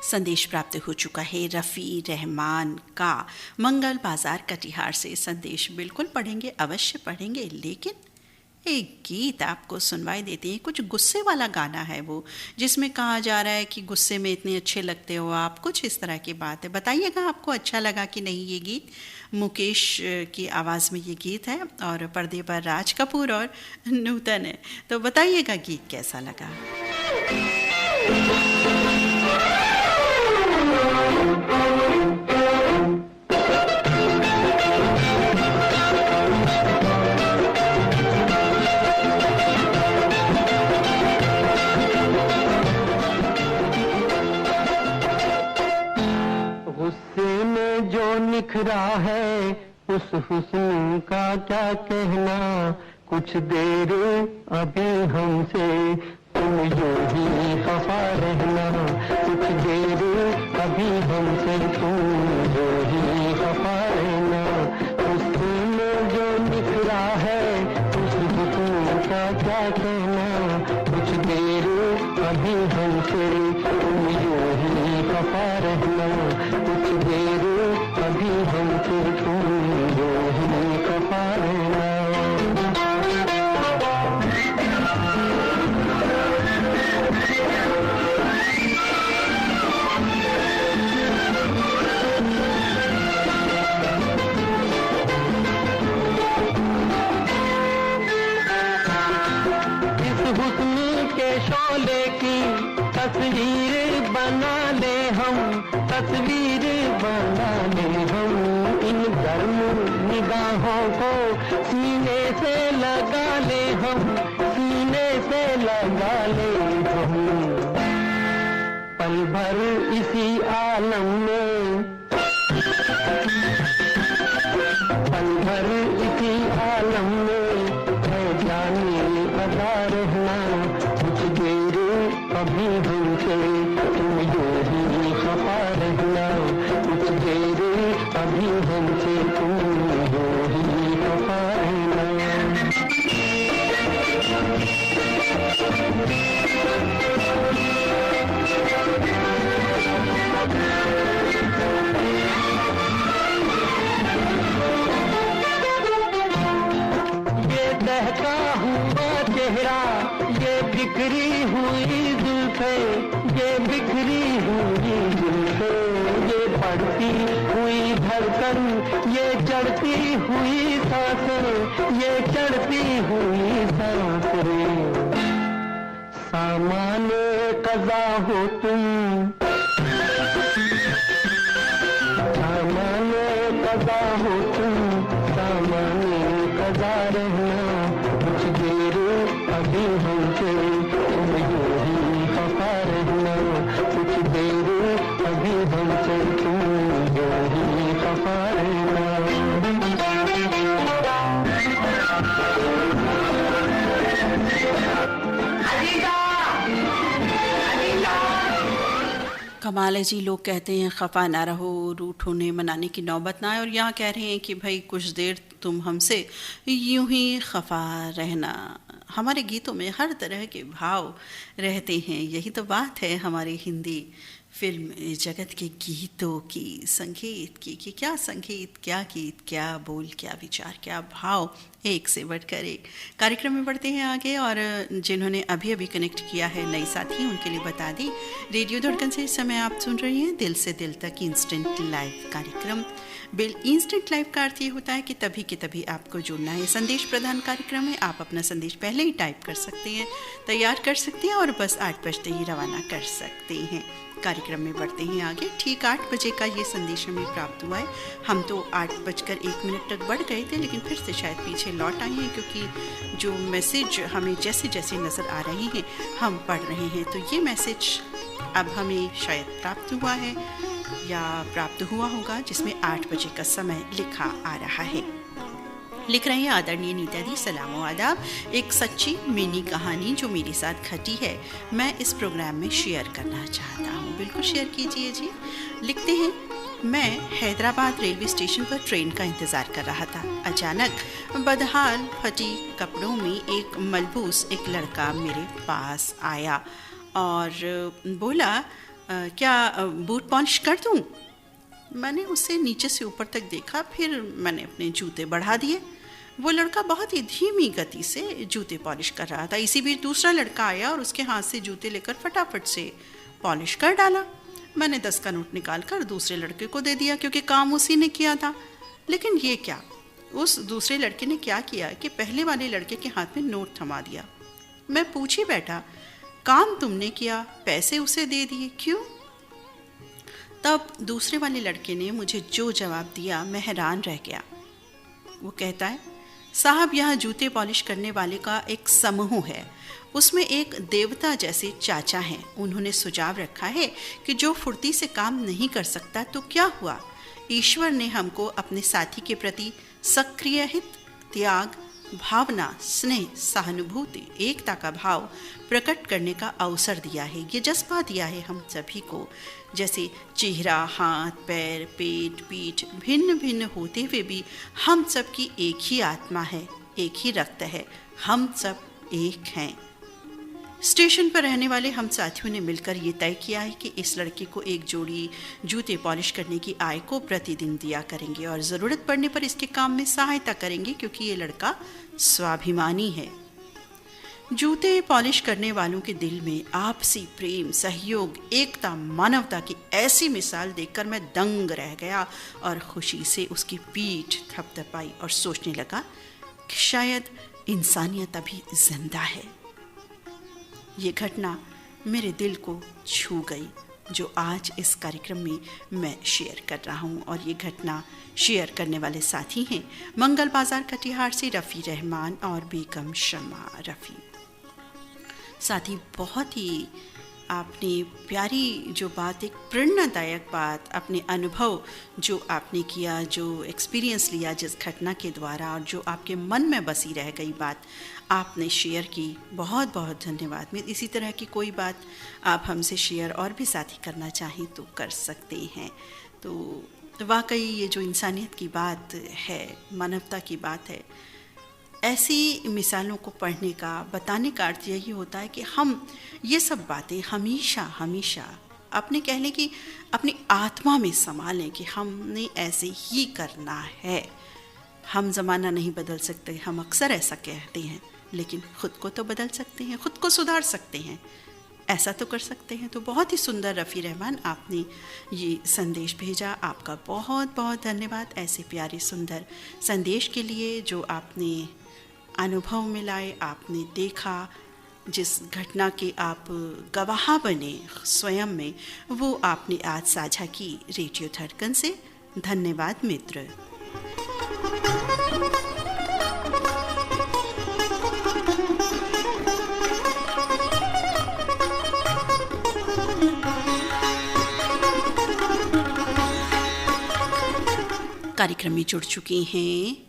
संदेश प्राप्त हो चुका है रफ़ी रहमान का, मंगल बाजार कटिहार से। संदेश बिल्कुल पढ़ेंगे, अवश्य पढ़ेंगे, लेकिन एक गीत आपको सुनवाई देते हैं। कुछ गुस्से वाला गाना है वो, जिसमें कहा जा रहा है कि गुस्से में इतने अच्छे लगते हो आप, कुछ इस तरह की बात है। बताइएगा आपको अच्छा लगा कि नहीं ये गीत। मुकेश की आवाज़ में ये गीत है और पर्दे पर राज कपूर और नूतन है, तो बताइएगा गीत कैसा लगा। गुस्से में जो निखरा है उस हुस्न का क्या कहना, कुछ देर अभी हमसे तुम यूं ही खफा रहना, कुछ देर अभी हमसे तुम यूं ही खफा रहना। गुस्से में जो निखरा है उस हुस्न का क्या कहना, कुछ देर तस्वीर बना ले हम, तस्वीर बना ले हम, इन गर्म निगाहों को सीने से लगा ले हम, सीने से लगा ले हम। पल भर इसी आलम में, पल भर इसी आलम में है जाने अदा रहना, कुछ देर अभी हमसे तुम यूं ही खफा रहना, कुछ देर अभी हमसे तुम यूं ही खफा रहना। बहका हुआ चेहरा, ये बिखरी हुई जुल्फें, ये बिखरी हुई जुल्फें, ये बढ़ती हुई धड़कन, ये चढ़ती हुई सांसें, ये चढ़ती हुई सांसें। सामाने कज़ा हो तुम, सामाने कज़ा हो तुम, सामाने कज़ा रहना, कुछ देर अभी हमसे तुम यूं ही खफा रहना, कुछ देर अभी हमसे तुम यूं ही खफा रहना। कमाल है जी। लोग कहते हैं खफा ना रहो, रूठ होने मनाने की नौबत ना आए, और यहाँ कह रहे हैं कि भाई कुछ देर तुम हमसे यूं ही खफा रहना। हमारे गीतों में हर तरह के भाव रहते हैं, यही तो बात है हमारे हिंदी फिल्म जगत के गीतों की, संगीत की, कि क्या संगीत, क्या गीत, क्या बोल, क्या विचार, क्या भाव, एक से बढ़कर एक। कार्यक्रम में बढ़ते हैं आगे, और जिन्होंने अभी अभी कनेक्ट किया है नई साथी, उनके लिए बता दी, रेडियो धड़कन से इस समय आप सुन रही हैं दिल से दिल तक इंस्टेंट लाइव कार्यक्रम। इंस्टेंट लाइव का अर्थ ये होता है कि तभी के तभी आपको जुड़ना है। संदेश प्रदान कार्यक्रम है, आप अपना संदेश पहले ही टाइप कर सकते हैं, तैयार कर सकते हैं, और बस 8 बजते ही रवाना कर सकते हैं। कार्यक्रम में बढ़ते हैं आगे। ठीक 8 बजे का ये संदेश हमें प्राप्त हुआ है। हम तो 8:01 तक बढ़ गए थे, लेकिन फिर से शायद पीछे लौट आए हैं, क्योंकि जो मैसेज हमें जैसे जैसे नज़र आ रहे हैं हम पढ़ रहे हैं। तो ये मैसेज अब हमें शायद प्राप्त हुआ है या प्राप्त हुआ होगा, जिसमें 8 बजे का समय लिखा आ रहा है। लिख रहे हैं आदरणीय नीता दी, सलामो आदाब। एक सच्ची मिनी कहानी जो मेरे साथ घटी है, मैं इस प्रोग्राम में शेयर करना चाहता हूँ। बिल्कुल शेयर कीजिए जी। लिखते हैं, मैं हैदराबाद रेलवे स्टेशन पर ट्रेन का इंतज़ार कर रहा था। अचानक बदहाल फटी कपड़ों में एक मलबूस एक लड़का मेरे पास आया और बोला, क्या बूट पॉलिश कर दूँ? मैंने उसे नीचे से ऊपर तक देखा, फिर मैंने अपने जूते बढ़ा दिए। वो लड़का बहुत ही धीमी गति से जूते पॉलिश कर रहा था। इसी बीच दूसरा लड़का आया और उसके हाथ से जूते लेकर फटाफट से पॉलिश कर डाला। मैंने 10 का नोट निकाल कर दूसरे लड़के को दे दिया, क्योंकि काम उसी ने किया था। लेकिन ये क्या, उस दूसरे लड़के ने क्या किया कि पहले वाले लड़के के हाथ में नोट थमा दिया। मैं पूछ ही बैठा, काम तुमने किया, पैसे उसे दे दिए, क्यों? तब दूसरे वाले लड़के ने मुझे जो जवाब दिया, मैं हैरान रह गया। वो कहता है, साहब, यहाँ जूते पॉलिश करने वाले का एक समूह है, उसमें एक देवता जैसे चाचा हैं। उन्होंने सुझाव रखा है कि जो फुर्ती से काम नहीं कर सकता तो क्या हुआ, ईश्वर ने हमको अपने साथी के प्रति सक्रिय हित, त्याग, भावना, स्नेह, सहानुभूति, एकता का भाव प्रकट करने का अवसर दिया है। ये जज्बा दिया है हम सभी को। जैसे चेहरा, हाथ, पैर, पेट, पीठ भिन्न भिन्न होते हुए भी हम सब की एक ही आत्मा है, एक ही रक्त है, हम सब एक हैं। स्टेशन पर रहने वाले हम साथियों ने मिलकर ये तय किया है कि इस लड़के को एक जोड़ी जूते पॉलिश करने की आय को प्रतिदिन दिया करेंगे और ज़रूरत पड़ने पर इसके काम में सहायता करेंगे, क्योंकि ये लड़का स्वाभिमानी है। जूते पॉलिश करने वालों के दिल में आपसी प्रेम, सहयोग, एकता, मानवता की ऐसी मिसाल देखकर मैं दंग रह गया और खुशी से उसकी पीठ थपथपाई और सोचने लगा कि शायद इंसानियत अभी जिंदा है। ये घटना मेरे दिल को छू गई, जो आज इस कार्यक्रम में मैं शेयर कर रहा हूँ। और ये घटना शेयर करने वाले साथी हैं मंगल बाजार कटिहार से रफ़ी रहमान और बेगम शमा रफ़ी। साथी, बहुत ही आपने प्यारी जो बात, एक प्रेरणादायक बात, अपने अनुभव जो आपने किया, जो एक्सपीरियंस लिया जिस घटना के द्वारा, और जो आपके मन में बसी रह गई बात आपने शेयर की, बहुत बहुत धन्यवाद। मैं इसी तरह की कोई बात आप हमसे शेयर और भी साथी करना चाहें तो कर सकते हैं। तो वाकई ये जो इंसानियत की बात है, मानवता की बात है, ऐसी मिसालों को पढ़ने का, बताने का अर्थ यही होता है कि हम ये सब बातें हमेशा हमेशा अपने, कह लें कि अपनी आत्मा में समा लें कि हमने ऐसे ही करना है। हम ज़माना नहीं बदल सकते, हम अक्सर ऐसा कहते हैं, लेकिन ख़ुद को तो बदल सकते हैं, ख़ुद को सुधार सकते हैं, ऐसा तो कर सकते हैं। तो बहुत ही सुंदर रफ़ी रहमान, आपने ये संदेश भेजा, आपका बहुत बहुत धन्यवाद ऐसे प्यारे सुंदर संदेश के लिए, जो आपने अनुभव में लाए, आपने देखा, जिस घटना के आप गवाह बने स्वयं में, वो आपने आज साझा की रेडियो धड़कन से। धन्यवाद मित्र। कार्यक्रम में जुड़ चुके हैं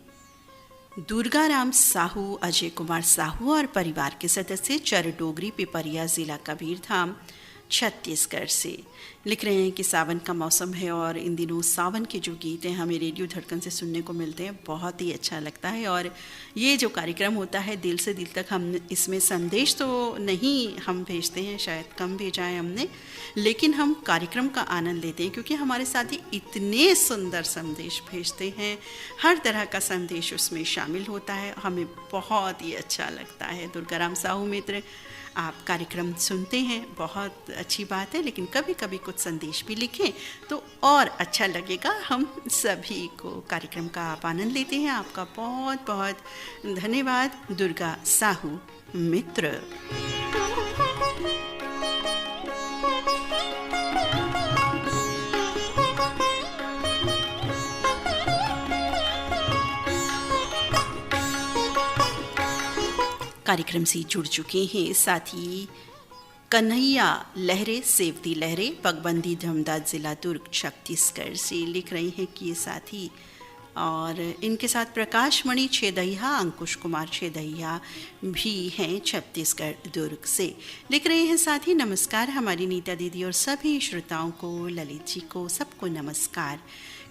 दुर्गाराम साहू, अजय कुमार साहू और परिवार के सदस्य, चरडोगरी पिपरिया, ज़िला कबीरधाम, छत्तीसगढ़ से। लिख रहे हैं कि सावन का मौसम है और इन दिनों सावन के जो गीत हैं हमें रेडियो धड़कन से सुनने को मिलते हैं, बहुत ही अच्छा लगता है। और ये जो कार्यक्रम होता है दिल से दिल तक, हम इसमें संदेश तो नहीं हम भेजते हैं, शायद कम भेजा है हमने, लेकिन हम कार्यक्रम का आनंद लेते हैं, क्योंकि हमारे साथी इतने सुंदर संदेश भेजते हैं, हर तरह का संदेश उसमें शामिल होता है, हमें बहुत ही अच्छा लगता है। दुर्गाराम साहू मित्र, आप कार्यक्रम सुनते हैं, बहुत अच्छी बात है, लेकिन कभी कभी कुछ संदेश भी लिखें तो और अच्छा लगेगा। हम सभी को कार्यक्रम का आप आनंद लेते हैं। आपका बहुत बहुत धन्यवाद दुर्गा साहू मित्र। कार्यक्रम से जुड़ चुके हैं साथी कन्हैया लहरे, सेवती लहरे, पगबंदी, धमदाद, जिला दुर्ग, छत्तीसगढ़ से। लिख रही हैं कि ये साथी, और इनके साथ प्रकाश मणि छेदहिया, अंकुश कुमार छेदहिया भी हैं छत्तीसगढ़ दुर्ग से। लिख रहे हैं साथी, नमस्कार हमारी नीता दीदी और सभी श्रोताओं को, ललित जी को, सबको नमस्कार।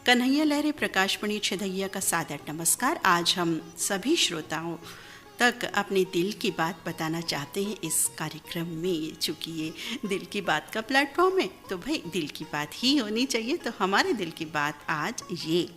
कन्हैया लहरे, प्रकाश मणि छेदहिया का सादर नमस्कार। आज हम सभी श्रोताओं तक अपने दिल की बात बताना चाहते हैं इस कार्यक्रम में। चूँकि ये दिल की बात का प्लेटफॉर्म है, तो भाई दिल की बात ही होनी चाहिए। तो हमारे दिल की बात आज ये,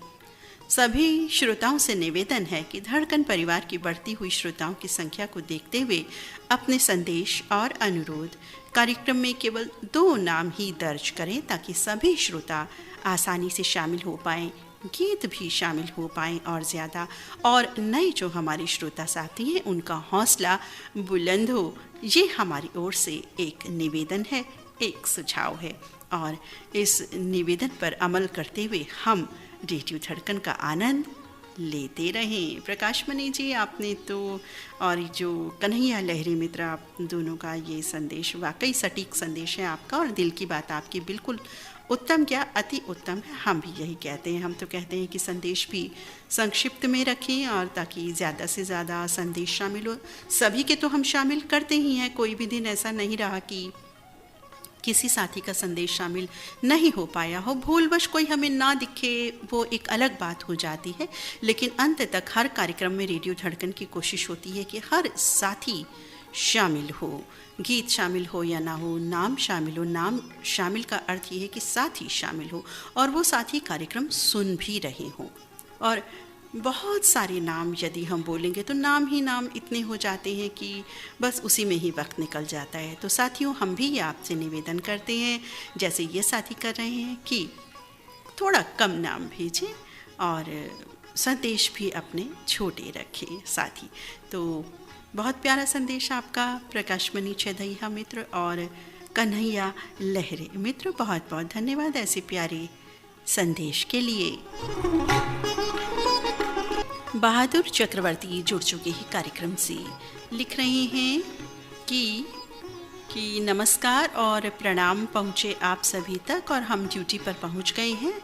सभी श्रोताओं से निवेदन है कि धड़कन परिवार की बढ़ती हुई श्रोताओं की संख्या को देखते हुए अपने संदेश और अनुरोध कार्यक्रम में केवल 2 नाम ही दर्ज करें, ताकि सभी श्रोता आसानी से शामिल हो पाएँ, गीत भी शामिल हो पाएँ, और ज़्यादा और नए जो हमारे श्रोता साथी हैं उनका हौसला बुलंद हो। ये हमारी ओर से एक निवेदन है, एक सुझाव है, और इस निवेदन पर अमल करते हुए हम रेडियो धड़कन का आनंद लेते रहें। प्रकाश मणि जी, आपने तो, और जो कन्हैया लहरी मित्र, आप दोनों का ये संदेश वाकई सटीक संदेश है आपका, और दिल की बात आपकी बिल्कुल उत्तम, क्या अति उत्तम है। हम भी यही कहते हैं, हम तो कहते हैं कि संदेश भी संक्षिप्त में रखें, और ताकि ज़्यादा से ज़्यादा संदेश शामिल हो। सभी के तो हम शामिल करते ही हैं, कोई भी दिन ऐसा नहीं रहा कि किसी साथी का संदेश शामिल नहीं हो पाया हो। भूलवश कोई हमें ना दिखे, वो एक अलग बात हो जाती है, लेकिन अंत तक हर कार्यक्रम में रेडियो धड़कन की कोशिश होती है कि हर साथी शामिल हो, गीत शामिल हो या ना हो, नाम शामिल हो। नाम शामिल का अर्थ ये है कि साथी शामिल हो, और वो साथी कार्यक्रम सुन भी रहे हों। और बहुत सारे नाम यदि हम बोलेंगे तो नाम ही नाम इतने हो जाते हैं कि बस उसी में ही वक्त निकल जाता है। तो साथियों, हम भी आपसे निवेदन करते हैं, जैसे ये साथी कर रहे हैं, कि थोड़ा कम नाम भेजें और संदेश भी अपने छोटे रखें साथी। तो बहुत प्यारा संदेश आपका प्रकाश मणि छेदहिया मित्र, और कन्हैया लहरे। मित्र बहुत बहुत धन्यवाद ऐसे प्यारे संदेश के लिए। बहादुर चक्रवर्ती जुड़ चुके हैं कार्यक्रम से, लिख रहे हैं कि नमस्कार और प्रणाम पहुँचे आप सभी तक और हम ड्यूटी पर पहुँच गए हैं।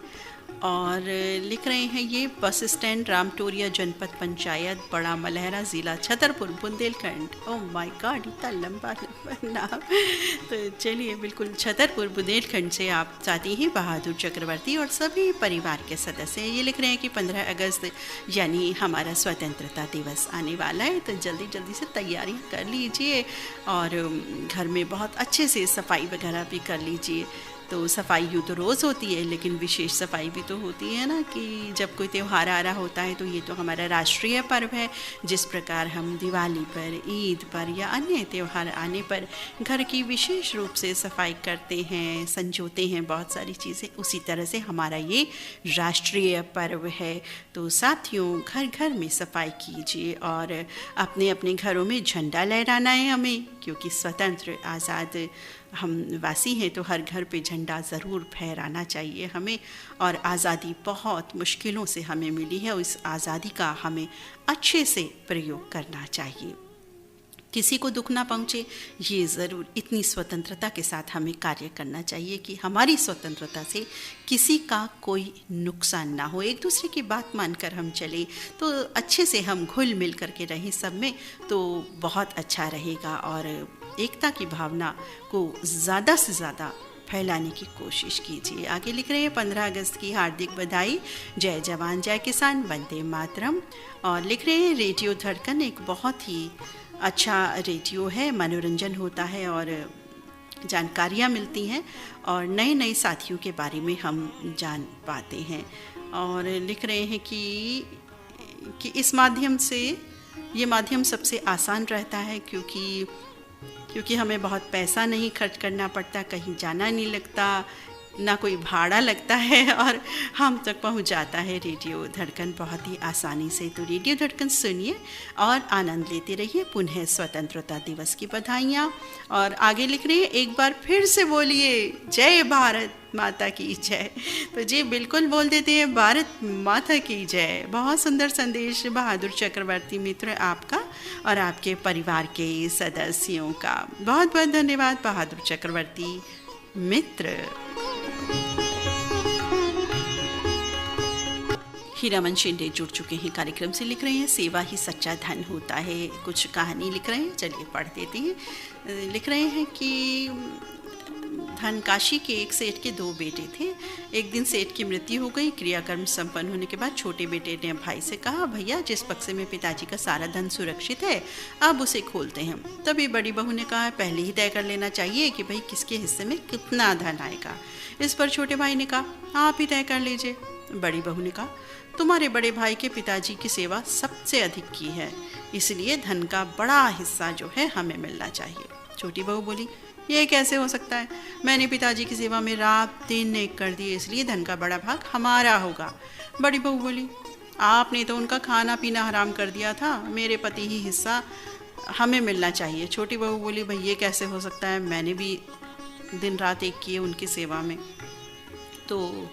और लिख रहे हैं ये बस स्टैंड रामटोरिया जनपद पंचायत बड़ा मलहरा ज़िला Chhatarpur Bundelkhand. Oh my God, इतना लंबा नाम। तो चलिए, बिल्कुल छतरपुर बुंदेलखंड से आप साथी हैं बहादुर चक्रवर्ती और सभी परिवार के सदस्य। ये लिख रहे हैं कि 15 अगस्त यानी हमारा स्वतंत्रता दिवस आने वाला है, तो जल्दी जल्दी से तैयारियां कर लीजिए और घर में बहुत अच्छे से सफाई वगैरह भी कर लीजिए। तो सफाई यूँ तो रोज़ होती है, लेकिन विशेष सफाई भी तो होती है ना, कि जब कोई त्यौहार आ रहा होता है तो ये तो हमारा राष्ट्रीय पर्व है। जिस प्रकार हम दिवाली पर, ईद पर या अन्य त्यौहार आने पर घर की विशेष रूप से सफाई करते हैं, संजोते हैं बहुत सारी चीज़ें, उसी तरह से हमारा ये राष्ट्रीय पर्व है। तो साथियों, घर घर में सफाई कीजिए और अपने अपने घरों में झंडा लहराना है हमें, क्योंकि स्वतंत्र आज़ाद हम वासी हैं तो हर घर पे झंडा ज़रूर फहराना चाहिए हमें। और आज़ादी बहुत मुश्किलों से हमें मिली है और इस आज़ादी का हमें अच्छे से प्रयोग करना चाहिए। किसी को दुख ना पहुँचे, ये ज़रूर इतनी स्वतंत्रता के साथ हमें कार्य करना चाहिए कि हमारी स्वतंत्रता से किसी का कोई नुकसान ना हो। एक दूसरे की बात मानकर हम चले तो अच्छे से हम घुल मिल करके रहें सब में, तो बहुत अच्छा रहेगा। और एकता की भावना को ज़्यादा से ज़्यादा फैलाने की कोशिश कीजिए। आगे लिख रहे हैं 15 अगस्त की हार्दिक बधाई, जय जवान जय किसान, वंदे मातरम। और लिख रहे हैं रेडियो धड़कन एक बहुत ही अच्छा रेडियो है, मनोरंजन होता है और जानकारियाँ मिलती हैं और नए नए साथियों के बारे में हम जान पाते हैं। और लिख रहे हैं कि इस माध्यम से, ये माध्यम सबसे आसान रहता है क्योंकि हमें बहुत पैसा नहीं खर्च करना पड़ता, कहीं जाना नहीं लगता, ना कोई भाड़ा लगता है और हम तक पहुंच जाता है रेडियो धड़कन बहुत ही आसानी से। तो रेडियो धड़कन सुनिए और आनंद लेते रहिए। पुनः स्वतंत्रता दिवस की बधाइयाँ। और आगे लिख रहे हैं, एक बार फिर से बोलिए जय भारत माता की जय। तो जी बिल्कुल बोल देते हैं, भारत माता की जय। बहुत सुंदर संदेश बहादुर चक्रवर्ती मित्र आपका और आपके परिवार के सदस्यों का। बहुत बहुत धन्यवाद बहादुर चक्रवर्ती मित्र। हीरामन शिंदे जुड़ चुके हैं कार्यक्रम से, लिख रहे हैं सेवा ही सच्चा धन होता है। कुछ कहानी लिख रहे हैं, चलिए पढ़ देते हैं। लिख रहे हैं कि धनकाशी के एक सेठ के 2 बेटे थे। एक दिन सेठ की मृत्यु हो गई। क्रियाकर्म संपन्न होने के बाद छोटे बेटे ने भाई से कहा, भैया जिस बक्से में पिताजी का सारा धन सुरक्षित है अब उसे खोलते हैं। तभी बड़ी बहू ने कहा, पहले ही तय कर लेना चाहिए कि भाई किसके हिस्से में कितना धन आएगा। इस पर छोटे भाई ने कहा, आप ही तय कर लीजिए। बड़ी बहू ने कहा, तुम्हारे बड़े भाई के पिताजी की सेवा सबसे अधिक की है, इसलिए धन का बड़ा हिस्सा जो है हमें मिलना चाहिए। छोटी बहू बोली, ये कैसे हो सकता है, मैंने पिताजी की सेवा में रात दिन एक कर दी, इसलिए धन का बड़ा भाग हमारा होगा। बड़ी बहू बोली, आपने तो उनका खाना पीना हराम कर दिया था, मेरे पति ही हिस्सा हमें मिलना चाहिए। छोटी बहू बोली, भाई ये कैसे हो सकता है, मैंने भी दिन रात एक किए उनकी सेवा में। तो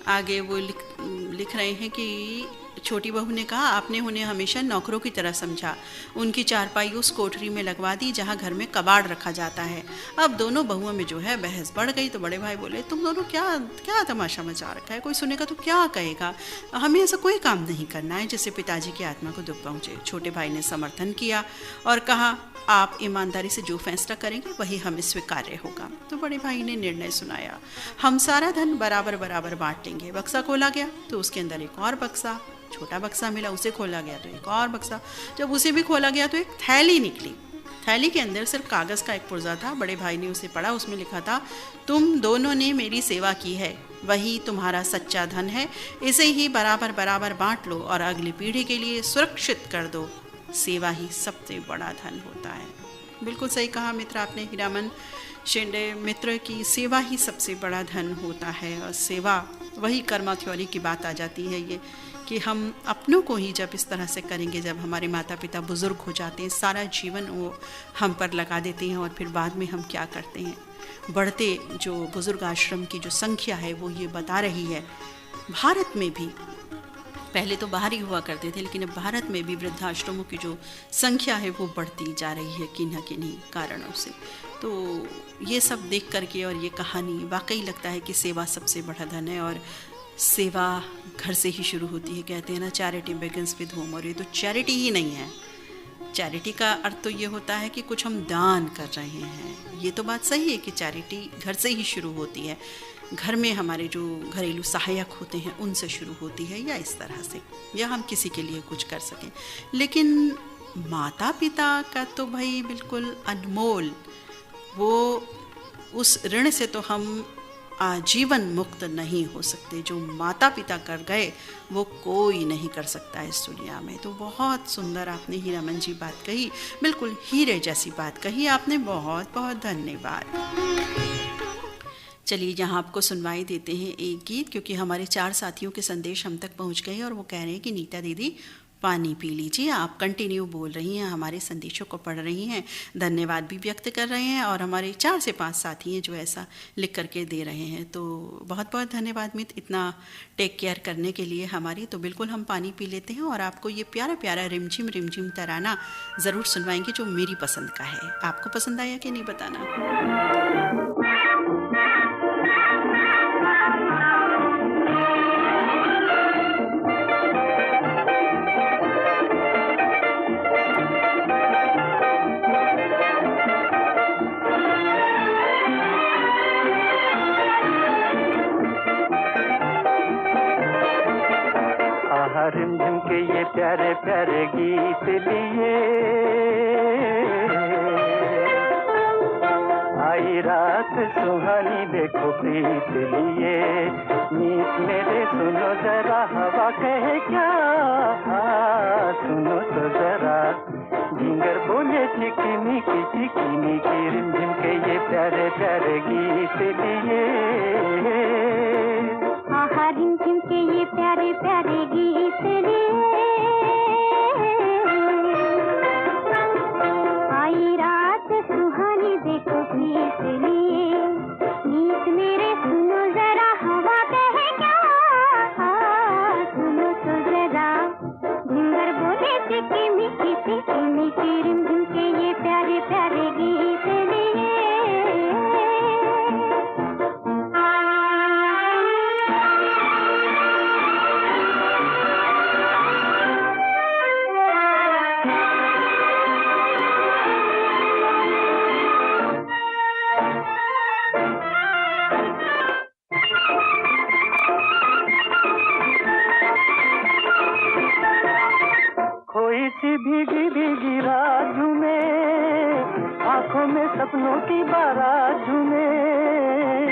आगे वो लिख रहे हैं कि छोटी बहू ने कहा, आपने उन्हें हमेशा नौकरों की तरह समझा, उनकी चारपाई उस कोठरी में लगवा दी जहाँ घर में कबाड़ रखा जाता है। अब दोनों बहुओं में जो है बहस बढ़ गई। तो बड़े भाई बोले, तुम दोनों क्या तमाशा मचा रखा है, कोई सुनेगा तो क्या कहेगा, हमें ऐसा कोई काम नहीं करना है जिससे पिताजी की आत्मा को दुख पहुँचे। छोटे भाई ने समर्थन किया और कहा, आप ईमानदारी से जो फैसला करेंगे वही हमें स्वीकार्य होगा। तो बड़े भाई ने निर्णय सुनाया, हम सारा धन बराबर बराबर बांट लेंगे। बक्सा खोला गया तो उसके अंदर एक और बक्सा, छोटा बक्सा मिला, उसे खोला गया तो एक और बक्सा, जब उसे भी खोला गया तो एक थैली निकली। थैली के अंदर सिर्फ कागज़ का एक पुर्जा था। बड़े भाई ने उसे पढ़ा, उसमें लिखा था, तुम दोनों ने मेरी सेवा की है, वही तुम्हारा सच्चा धन है, इसे ही बराबर बराबर बांट लो और अगली पीढ़ी के लिए सुरक्षित कर दो। सेवा ही सबसे बड़ा धन होता है। बिल्कुल सही कहा मित्र आपने, हीरामन शिंदे मित्र की सेवा ही सबसे बड़ा धन होता है। और सेवा, वही कर्मा थ्योरी की बात आ जाती है ये, कि हम अपनों को ही जब इस तरह से करेंगे, जब हमारे माता पिता बुज़ुर्ग हो जाते हैं, सारा जीवन वो हम पर लगा देते हैं और फिर बाद में हम क्या करते हैं, बढ़ते जो बुज़ुर्ग आश्रम की जो संख्या है वो ये बता रही है। भारत में भी पहले तो बाहर ही हुआ करते थे, लेकिन अब भारत में भी वृद्धाश्रमों की जो संख्या है वो बढ़ती जा रही है किन्हीं कारणों से। तो ये सब देख करके और ये कहानी वाकई लगता है कि सेवा सबसे बड़ा धन है और सेवा घर से ही शुरू होती है। कहते हैं ना, चैरिटी बिगिंस विद होम। और ये तो चैरिटी ही नहीं है। चैरिटी का अर्थ तो ये होता है कि कुछ हम दान कर रहे हैं। ये तो बात सही है कि चैरिटी घर से ही शुरू होती है, घर में हमारे जो घरेलू सहायक होते हैं उनसे शुरू होती है, या इस तरह से, या हम किसी के लिए कुछ कर सकें। लेकिन माता पिता का तो भाई बिल्कुल अनमोल, वो उस ऋण से तो हम आजीवन मुक्त नहीं हो सकते। जो माता पिता कर गए वो कोई नहीं कर सकता इस दुनिया में। तो बहुत सुंदर आपने हीरामन जी बात कही, बिल्कुल हीरे जैसी बात कही आपने। बहुत बहुत धन्यवाद। चलिए यहाँ आपको सुनवाई देते हैं एक गीत, क्योंकि हमारे 4 साथियों के संदेश हम तक पहुँच गए और वो कह रहे हैं कि नीता दीदी पानी पी लीजिए। आप कंटिन्यू बोल रही हैं, हमारे संदेशों को पढ़ रही हैं, धन्यवाद भी व्यक्त कर रहे हैं, और हमारे 4 से 5 साथी हैं जो ऐसा लिख करके दे रहे हैं। तो बहुत बहुत धन्यवाद मित्र, इतना टेक केयर करने के लिए हमारी। तो बिल्कुल हम पानी पी लेते हैं और आपको ये प्यारा प्यारा रिमझिम रिमझिम तराना ज़रूर सुनवाएंगे जो मेरी पसंद का है। आपको पसंद आया कि नहीं बताना। रिमझिम के ये प्यारे प्यारे गीत लिए आई रात सुहानी देखो प्रीत लिए। मीत मेरे सुनो जरा हवा कहे क्या, सुनो तो जरा झिंगर बोले चिकनी की रिमझिम के ये प्यारे प्यारे गीत लिए। रिमझिम के ये प्यारे प्यारे गीत लिए आई रात सुहानी देखो प्रीत लिए। मीत मेरे सुनो जरा हवा कहे क्या, सुनो तो जरा झिंगर बोले चिकी मिकी रिमझिम के ये प्यारे प्यारे गीत लिए। कोई सी भीगी भीगी रात में आंखों में सपनों की बारात में।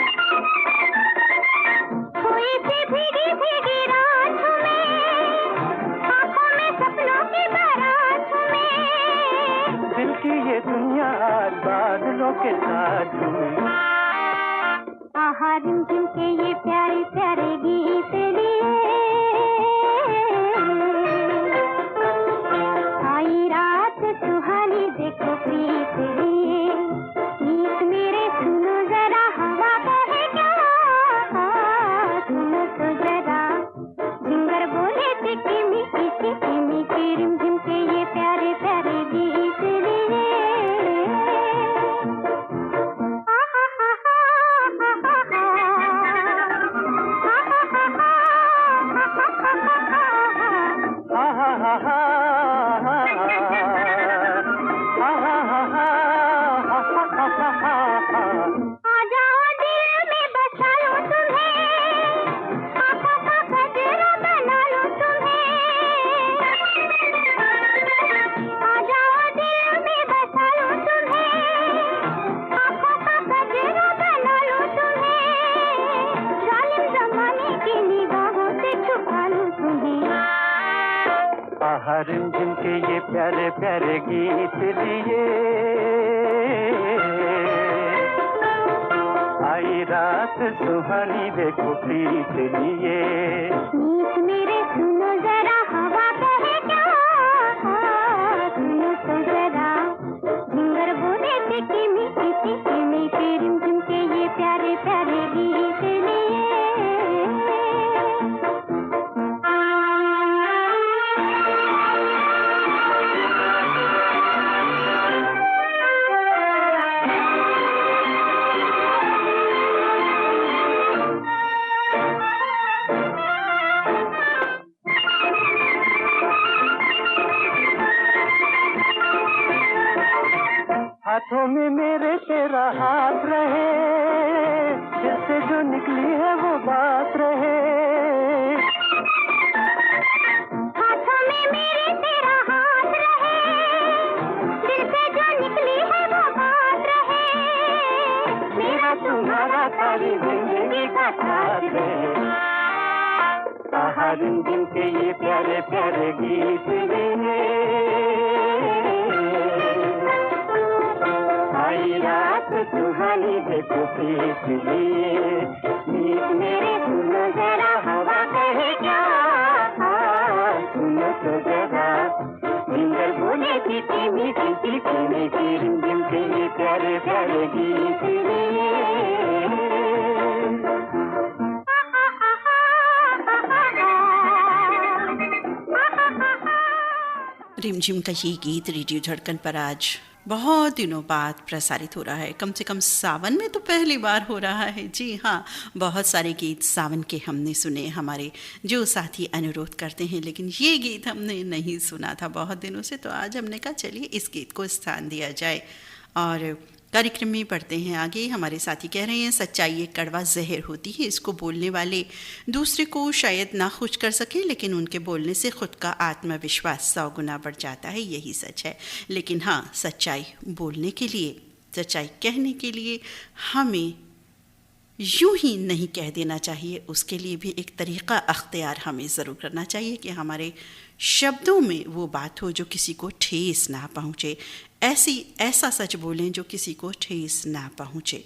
कोई सी भीगी भीगी रात में आंखों में सपनों की बारात में। दिल की ये दुनिया आज बादलों के साथ में। रिमझिम के ये प्यारे प्यारे गीत लिए आई रात सुहानी देखो प्रीत लिए। मीत मेरे सुनो जरा हवा कहे क्या, सुनो तो जरा झिंगर बोले चिकी मिकी रिमझिम के ये प्यारे प्यारे गीत लिए। रिमझिम के ये प्यारे प्यारे गीत लिए आई रात सुहानी देखो प्रीत लिए। मीत मेरे सुनो जरा हवा कहे क्या, सुनो तो जरा झिंगर बोले चिकी मिकी रिमझिम हाथों में मेरे तेरा हाथ रहे, दिल से जो निकली है वो बात रहे। हाथों में मेरे तेरा हाथ रहे, दिल से जो निकली है वो बात रहे। मेरा तुम्हारा सारी जिंदगी का साथ रहे। हर दिन के ये प्यारे प्यारे गीत गे, आई रात सुहानी देखो प्रीत लिए। गीत मेरे सुनो जरा हवा कहे क्या, सुनो तो जरा जिंगर बोले पीती मीठी पीती मीठी रिमझिम के ये प्यारे प्यारे गीत लिए। रिमझिम का ये गीत रेडियो धड़कन पर आज बहुत दिनों बाद प्रसारित हो रहा है। कम से कम सावन में तो पहली बार हो रहा है। जी हाँ, बहुत सारे गीत सावन के हमने सुने, हमारे जो साथी अनुरोध करते हैं, लेकिन ये गीत हमने नहीं सुना था बहुत दिनों से। तो आज हमने कहा चलिए इस गीत को स्थान दिया जाए और कार्यक्रम में पढ़ते हैं आगे। हमारे साथी कह रहे हैं सच्चाई एक कड़वा जहर होती है, इसको बोलने वाले दूसरे को शायद ना खुश कर सके, लेकिन उनके बोलने से खुद का आत्मविश्वास 100 गुना बढ़ जाता है। यही सच है। लेकिन हाँ, सच्चाई बोलने के लिए, सच्चाई कहने के लिए हमें यूं ही नहीं कह देना चाहिए, उसके लिए भी एक तरीक़ा अख्तियार हमें ज़रूर करना चाहिए कि हमारे शब्दों में वो बात हो जो किसी को ठेस ना पहुँचे। ऐसा सच बोलें जो किसी को ठेस ना पहुँचे।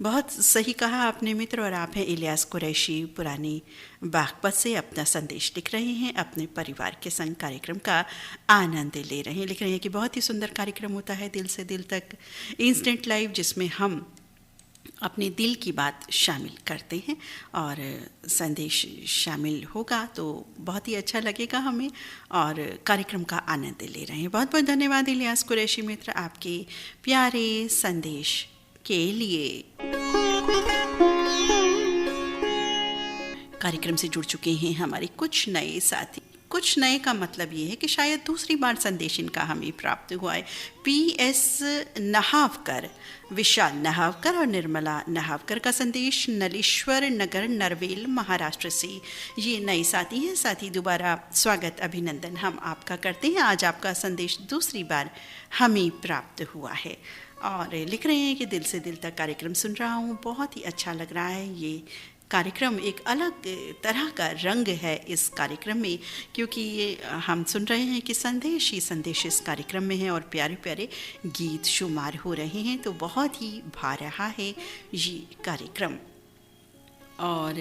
बहुत सही कहा आपने मित्र। और आप हैं इलियास कुरैशी पुरानी बागपत से अपना संदेश लिख रहे हैं, अपने परिवार के संग कार्यक्रम का आनंद ले रहे हैं। लिख रहे हैं कि बहुत ही सुंदर कार्यक्रम होता है दिल से दिल तक, इंस्टेंट लाइव, जिसमें हम अपने दिल की बात शामिल करते हैं और संदेश शामिल होगा तो बहुत ही अच्छा लगेगा हमें, और कार्यक्रम का आनंद ले रहे हैं। बहुत बहुत धन्यवाद इलियास कुरैशी मित्र आपके प्यारे संदेश के लिए। कार्यक्रम से जुड़ चुके हैं हमारे कुछ नए साथी। कुछ नए का मतलब ये है कि शायद दूसरी बार संदेश इनका हमें प्राप्त हुआ है। PS नहावकर, विशाल नहावकर और निर्मला नहावकर का संदेश नलेश्वर नगर, नरवेल, महाराष्ट्र से ये नए साथी हैं। साथी दोबारा स्वागत, अभिनंदन हम आपका करते हैं। आज आपका संदेश दूसरी बार हमें प्राप्त हुआ है और लिख रहे हैं कि दिल से दिल तक कार्यक्रम सुन रहा हूँ, बहुत ही अच्छा लग रहा है। ये कार्यक्रम एक अलग तरह का रंग है इस कार्यक्रम में, क्योंकि ये हम सुन रहे हैं कि संदेश ही संदेश इस कार्यक्रम में है और प्यारे प्यारे गीत शुमार हो रहे हैं। तो बहुत ही भा रहा है ये कार्यक्रम। और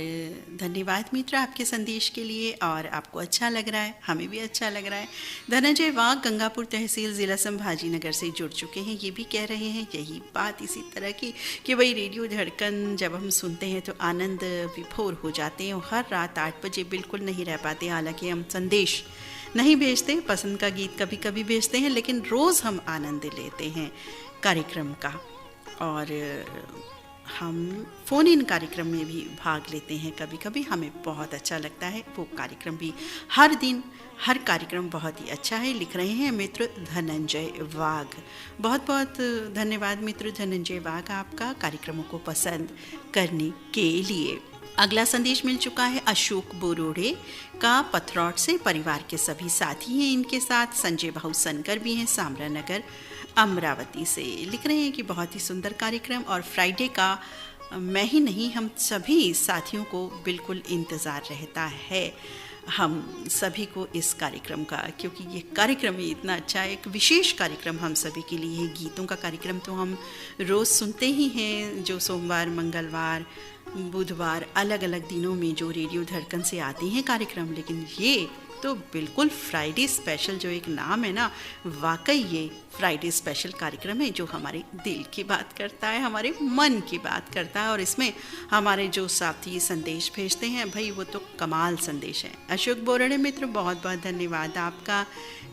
धन्यवाद मित्र आपके संदेश के लिए, और आपको अच्छा लग रहा है, हमें भी अच्छा लग रहा है। धनंजय वाघ गंगापुर तहसील ज़िला संभाजी नगर से जुड़ चुके हैं। ये भी कह रहे हैं यही बात इसी तरह की कि भाई रेडियो धड़कन जब हम सुनते हैं तो आनंद विभोर हो जाते हैं और हर रात 8 बजे बिल्कुल नहीं रह पाते। हालांकि हम संदेश नहीं भेजते, पसंद का गीत कभी कभी भेजते हैं, लेकिन रोज़ हम आनंद लेते हैं कार्यक्रम का। और हम फ़ोन इन कार्यक्रम में भी भाग लेते हैं कभी कभी, हमें बहुत अच्छा लगता है। वो कार्यक्रम भी हर दिन, हर कार्यक्रम बहुत ही अच्छा है। लिख रहे हैं मित्र धनंजय वाघ। बहुत बहुत धन्यवाद मित्र धनंजय वाघ आपका कार्यक्रमों को पसंद करने के लिए। अगला संदेश मिल चुका है अशोक बोरोड़े का, पथरौट से। परिवार के सभी साथी हैं इनके साथ, संजय भाऊ सनकर भी हैं, सामरा नगर अमरावती से। लिख रहे हैं कि बहुत ही सुंदर कार्यक्रम और फ्राइडे का मैं ही नहीं, हम सभी साथियों को बिल्कुल इंतज़ार रहता है, हम सभी को इस कार्यक्रम का, क्योंकि ये कार्यक्रम ही इतना अच्छा है। एक विशेष कार्यक्रम हम सभी के लिए है। गीतों का कार्यक्रम तो हम रोज़ सुनते ही हैं, जो सोमवार, मंगलवार, बुधवार, अलग अलग दिनों में जो रेडियो धड़कन से आते हैं कार्यक्रम, लेकिन ये तो बिल्कुल फ्राइडे स्पेशल, जो एक नाम है ना, वाकई ये फ्राइडे स्पेशल कार्यक्रम है जो हमारे दिल की बात करता है, हमारे मन की बात करता है। और इसमें हमारे जो साथी संदेश भेजते हैं भाई, वो तो कमाल संदेश है। अशोक बोरड़े मित्र, बहुत बहुत धन्यवाद आपका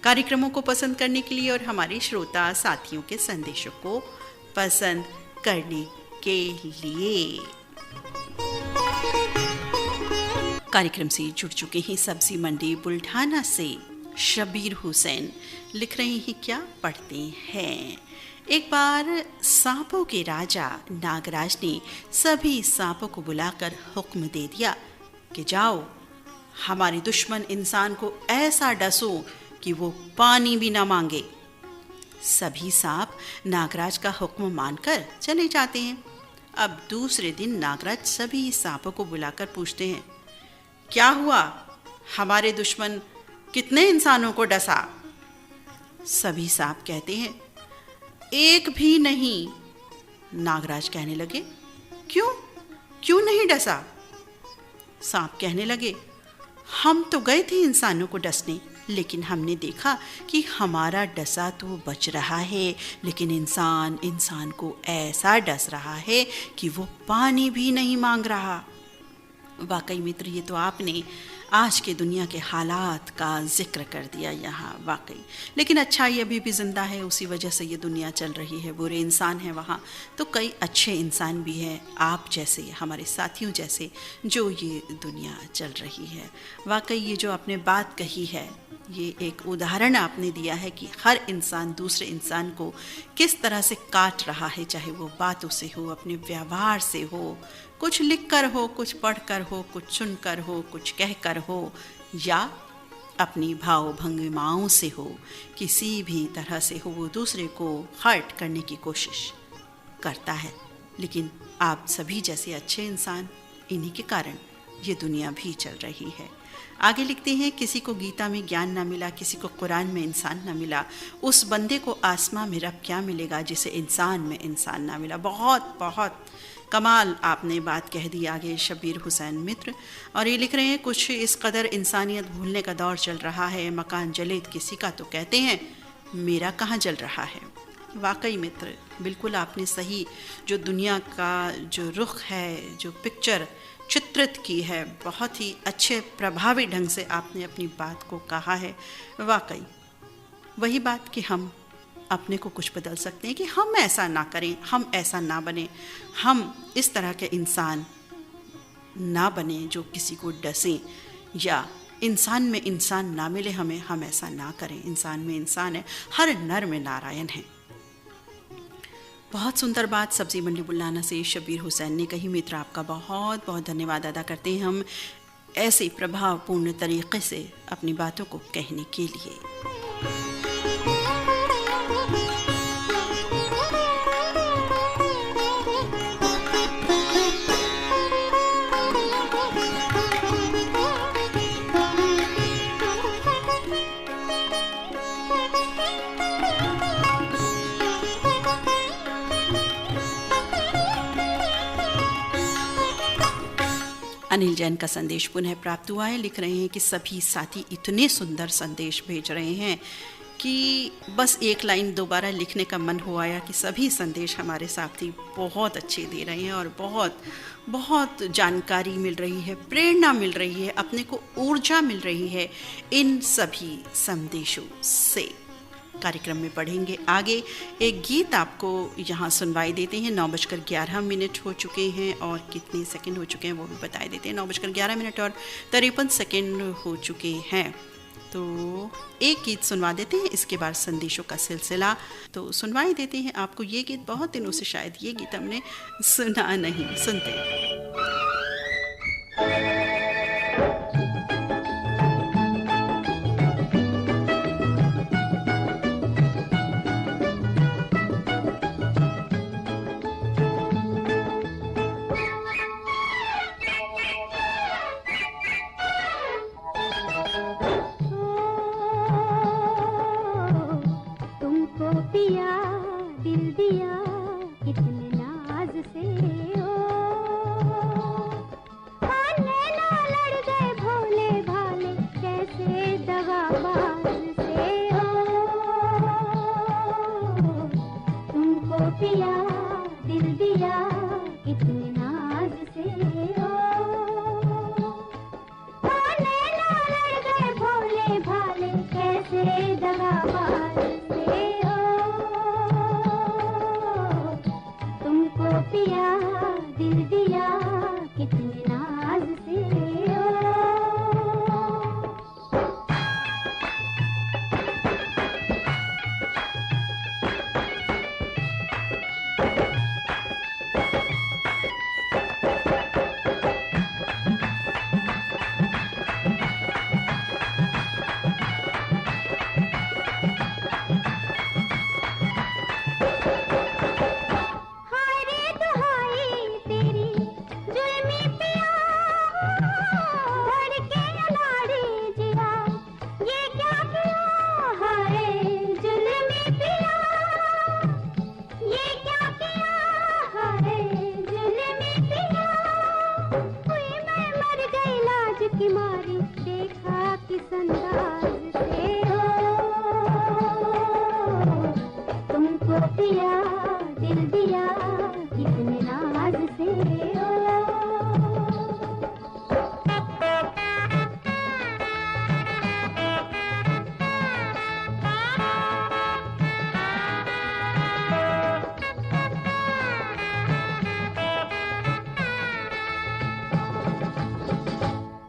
कार्यक्रमों को पसंद करने के लिए और हमारे श्रोता साथियों के संदेशों को पसंद करने के लिए। कार्यक्रम से जुड़ चुके हैं सब्जी मंडी बुल्ढाना से शबीर हुसैन। लिख रहे हैं क्या, पढ़ते हैं एक बार सांपों के राजा नागराज ने सभी सांपों को बुलाकर हुक्म दे दिया कि जाओ, हमारे दुश्मन इंसान को ऐसा डसो कि वो पानी भी ना मांगे। सभी सांप नागराज का हुक्म मानकर चले जाते हैं। अब दूसरे दिन नागराज सभी सांपों को बुलाकर पूछते हैं, क्या हुआ, हमारे दुश्मन कितने इंसानों को डसा? सभी सांप कहते हैं, एक भी नहीं। नागराज कहने लगे, क्यों नहीं डसा? सांप कहने लगे, हम तो गए थे इंसानों को डसने, लेकिन हमने देखा कि हमारा डसा तो बच रहा है, लेकिन इंसान को ऐसा डस रहा है कि वो पानी भी नहीं मांग रहा। वाकई मित्र, ये तो आपने आज के दुनिया के हालात का जिक्र कर दिया यहाँ, वाकई। लेकिन अच्छाई अभी भी ज़िंदा है, उसी वजह से ये दुनिया चल रही है। बुरे इंसान हैं वहाँ, तो कई अच्छे इंसान भी हैं, आप जैसे, हमारे साथियों जैसे, जो ये दुनिया चल रही है। वाकई ये जो आपने बात कही है, ये एक उदाहरण आपने दिया है कि हर इंसान दूसरे इंसान को किस तरह से काट रहा है, चाहे वो बातों से हो, अपने व्यवहार से हो, कुछ लिख कर हो, कुछ पढ़ कर हो, कुछ सुन कर हो, कुछ कह कर हो, या अपनी भाव भंगिमाओं से हो, किसी भी तरह से हो, वो दूसरे को हर्ट करने की कोशिश करता है। लेकिन आप सभी जैसे अच्छे इंसान, इन्हीं के कारण ये दुनिया भी चल रही है। आगे लिखते हैं, किसी को गीता में ज्ञान ना मिला, किसी को कुरान में इंसान ना मिला, उस बंदे को आसमां में रब क्या मिलेगा जिसे इंसान में इंसान ना मिला। बहुत बहुत कमाल आपने बात कह दी आगे शब्बीर हुसैन मित्र। और ये लिख रहे हैं, कुछ इस कदर इंसानियत भूलने का दौर चल रहा है, मकान जले किसी का तो कहते हैं मेरा कहाँ जल रहा है। वाकई मित्र, बिल्कुल आपने सही जो दुनिया का जो रुख है, जो पिक्चर चित्रित की है, बहुत ही अच्छे प्रभावी ढंग से आपने अपनी बात को कहा है। वाकई वही बात कि हम अपने को कुछ बदल सकते हैं कि हम ऐसा ना करें, हम ऐसा ना बने, हम इस तरह के इंसान ना बने जो किसी को डसें, या इंसान में इंसान ना मिले हमें, हम ऐसा ना करें। इंसान में इंसान है, हर नर में नारायण है। बहुत सुंदर बात सब्जी मंडी बुल्लाना से शब्बीर हुसैन ने कही। मित्र, आपका बहुत बहुत धन्यवाद अदा करते हैं हम ऐसे प्रभावपूर्ण तरीक़े से अपनी बातों को कहने के लिए। अनिल जैन का संदेश पुनः प्राप्त हुआ है। लिख रहे हैं कि सभी साथी इतने सुंदर संदेश भेज रहे हैं कि बस एक लाइन दोबारा लिखने का मन हो आया कि सभी संदेश हमारे साथी बहुत अच्छे दे रहे हैं और बहुत बहुत जानकारी मिल रही है, प्रेरणा मिल रही है, अपने को ऊर्जा मिल रही है इन सभी संदेशों से। कार्यक्रम में बढ़ेंगे आगे। एक गीत आपको यहाँ सुनवाई देते हैं। 9:11 हो चुके हैं और कितने सेकंड हो चुके हैं वो भी बता देते हैं। 9:11 और 53 सेकंड हो चुके हैं। तो एक गीत सुनवा देते हैं, इसके बाद संदेशों का सिलसिला तो सुनवाई देते हैं आपको। ये गीत बहुत दिनों से शायद ये गीत हमने सुना नहीं, सुनते हैं। पिया दिल दिया कितने नाज से, ओ से तुमको पिया दिल दिया कितने नाज से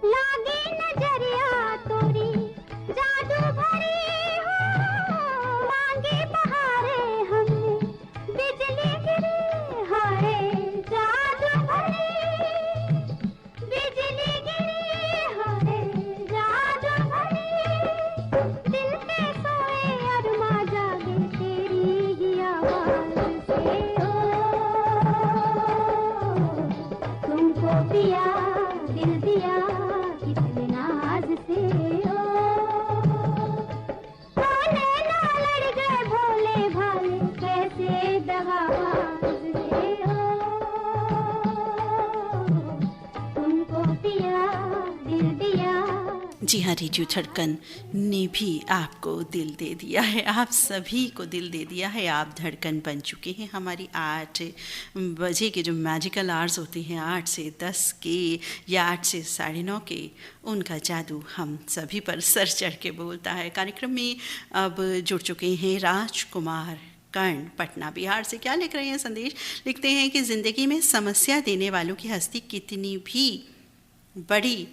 लागे नजरिया तोरी जादू भरी हो मांगे बहारे हमने बिजली गिरी हाय जादू भरी बिजली गिरी हाय जादू भरी दिल पे सोए अरमा जागे तेरी ही आवाज से तुमको पिया दिल दिया कितने नाज से नैना लड़ गए भोले भाले कैसे दगाबाज से तुमको पिया दिल दिया। जी हाँ, रेडियो धड़कन ने भी आपको दिल दे दिया है, आप सभी को दिल दे दिया है। आप धड़कन बन चुके हैं। हमारी 8 बजे के जो मैजिकल आवर्स होते हैं, 8 से 10 के या 8 से 9:30 के, उनका जादू हम सभी पर सर चढ़ के बोलता है। कार्यक्रम में अब जुड़ चुके हैं राजकुमार कर्ण पटना बिहार से। क्या लिख रहे हैं संदेश? लिखते हैं कि ज़िंदगी में समस्या देने वालों की हस्ती कितनी भी बड़ी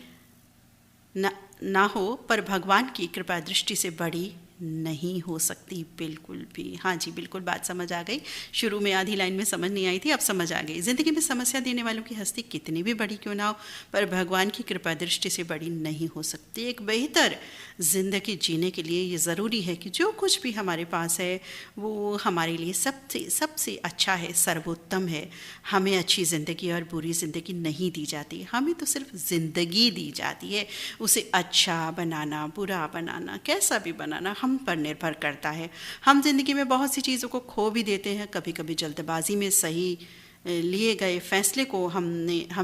ना हो, पर भगवान की कृपा दृष्टि से बड़ी नहीं हो सकती बिल्कुल भी। हाँ जी, बिल्कुल बात समझ आ गई। शुरू में आधी लाइन में समझ नहीं आई थी, अब समझ आ गई। ज़िंदगी में समस्या देने वालों की हस्ती कितनी भी बड़ी क्यों ना हो, पर भगवान की कृपा दृष्टि से बड़ी नहीं हो सकती। एक बेहतर ज़िंदगी जीने के लिए ये ज़रूरी है कि जो कुछ भी हमारे पास है वो हमारे लिए सबसे अच्छा है, सर्वोत्तम है। हमें अच्छी ज़िंदगी और बुरी ज़िंदगी नहीं दी जाती, हमें तो सिर्फ ज़िंदगी दी जाती है। उसे अच्छा बनाना, बुरा बनाना, कैसा भी बनाना हम पर निर्भर करता है। हम जिंदगी में बहुत सी चीज़ों को खो भी देते हैं। कभी कभी जल्दबाजी में सही लिए गए फैसले को हम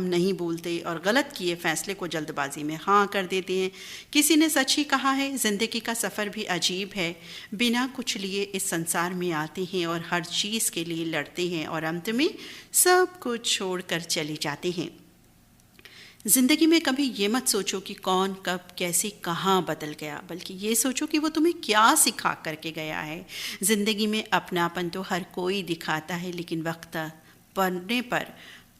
नहीं बोलते और गलत किए फैसले को जल्दबाजी में हाँ कर देते हैं। किसी ने सच ही कहा है, ज़िंदगी का सफ़र भी अजीब है। बिना कुछ लिए इस संसार में आते हैं और हर चीज़ के लिए लड़ते हैं और अंत में सब कुछ छोड़कर चले जाते हैं। ज़िंदगी में कभी ये मत सोचो कि कौन कब कैसे कहाँ बदल गया, बल्कि ये सोचो कि वो तुम्हें क्या सिखा करके गया है। ज़िंदगी में अपनापन तो हर कोई दिखाता है, लेकिन वक्त पड़ने पर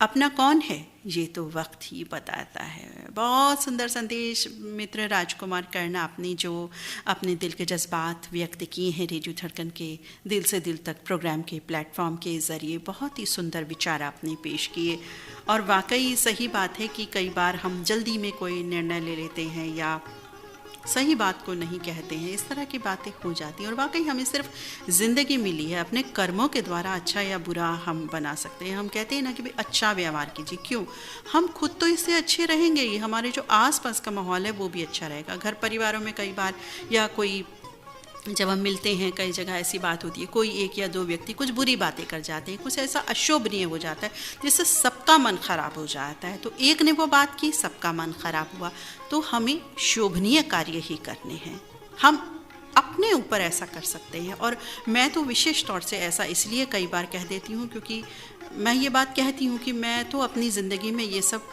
अपना कौन है ये तो वक्त ही बताता है। बहुत सुंदर संदेश मित्र राजकुमार कर्ण, आपने जो अपने दिल के जज्बात व्यक्त किए हैं रेडियो धड़कन के दिल से दिल तक प्रोग्राम के प्लेटफॉर्म के ज़रिए, बहुत ही सुंदर विचार आपने पेश किए। और वाकई सही बात है कि कई बार हम जल्दी में कोई निर्णय ले लेते हैं या सही बात को नहीं कहते हैं, इस तरह की बातें हो जाती हैं। और वाकई हमें सिर्फ ज़िंदगी मिली है, अपने कर्मों के द्वारा अच्छा या बुरा हम बना सकते हैं। हम कहते हैं ना कि भाई अच्छा व्यवहार कीजिए, क्यों? हम खुद तो इससे अच्छे रहेंगे ही, हमारे जो आसपास का माहौल है वो भी अच्छा रहेगा। घर परिवारों में कई बार या कोई जब हम मिलते हैं कई जगह ऐसी बात होती है, कोई एक या दो व्यक्ति कुछ बुरी बातें कर जाते हैं, कुछ ऐसा अशोभनीय हो जाता है जिससे सबका मन खराब हो जाता है। तो एक ने वो बात की, सबका मन खराब हुआ। तो हमें शोभनीय कार्य ही करने हैं, हम अपने ऊपर ऐसा कर सकते हैं। और मैं तो विशेष तौर से ऐसा इसलिए कई बार कह देती हूँ क्योंकि मैं ये बात कहती हूँ कि मैं तो अपनी ज़िंदगी में ये सब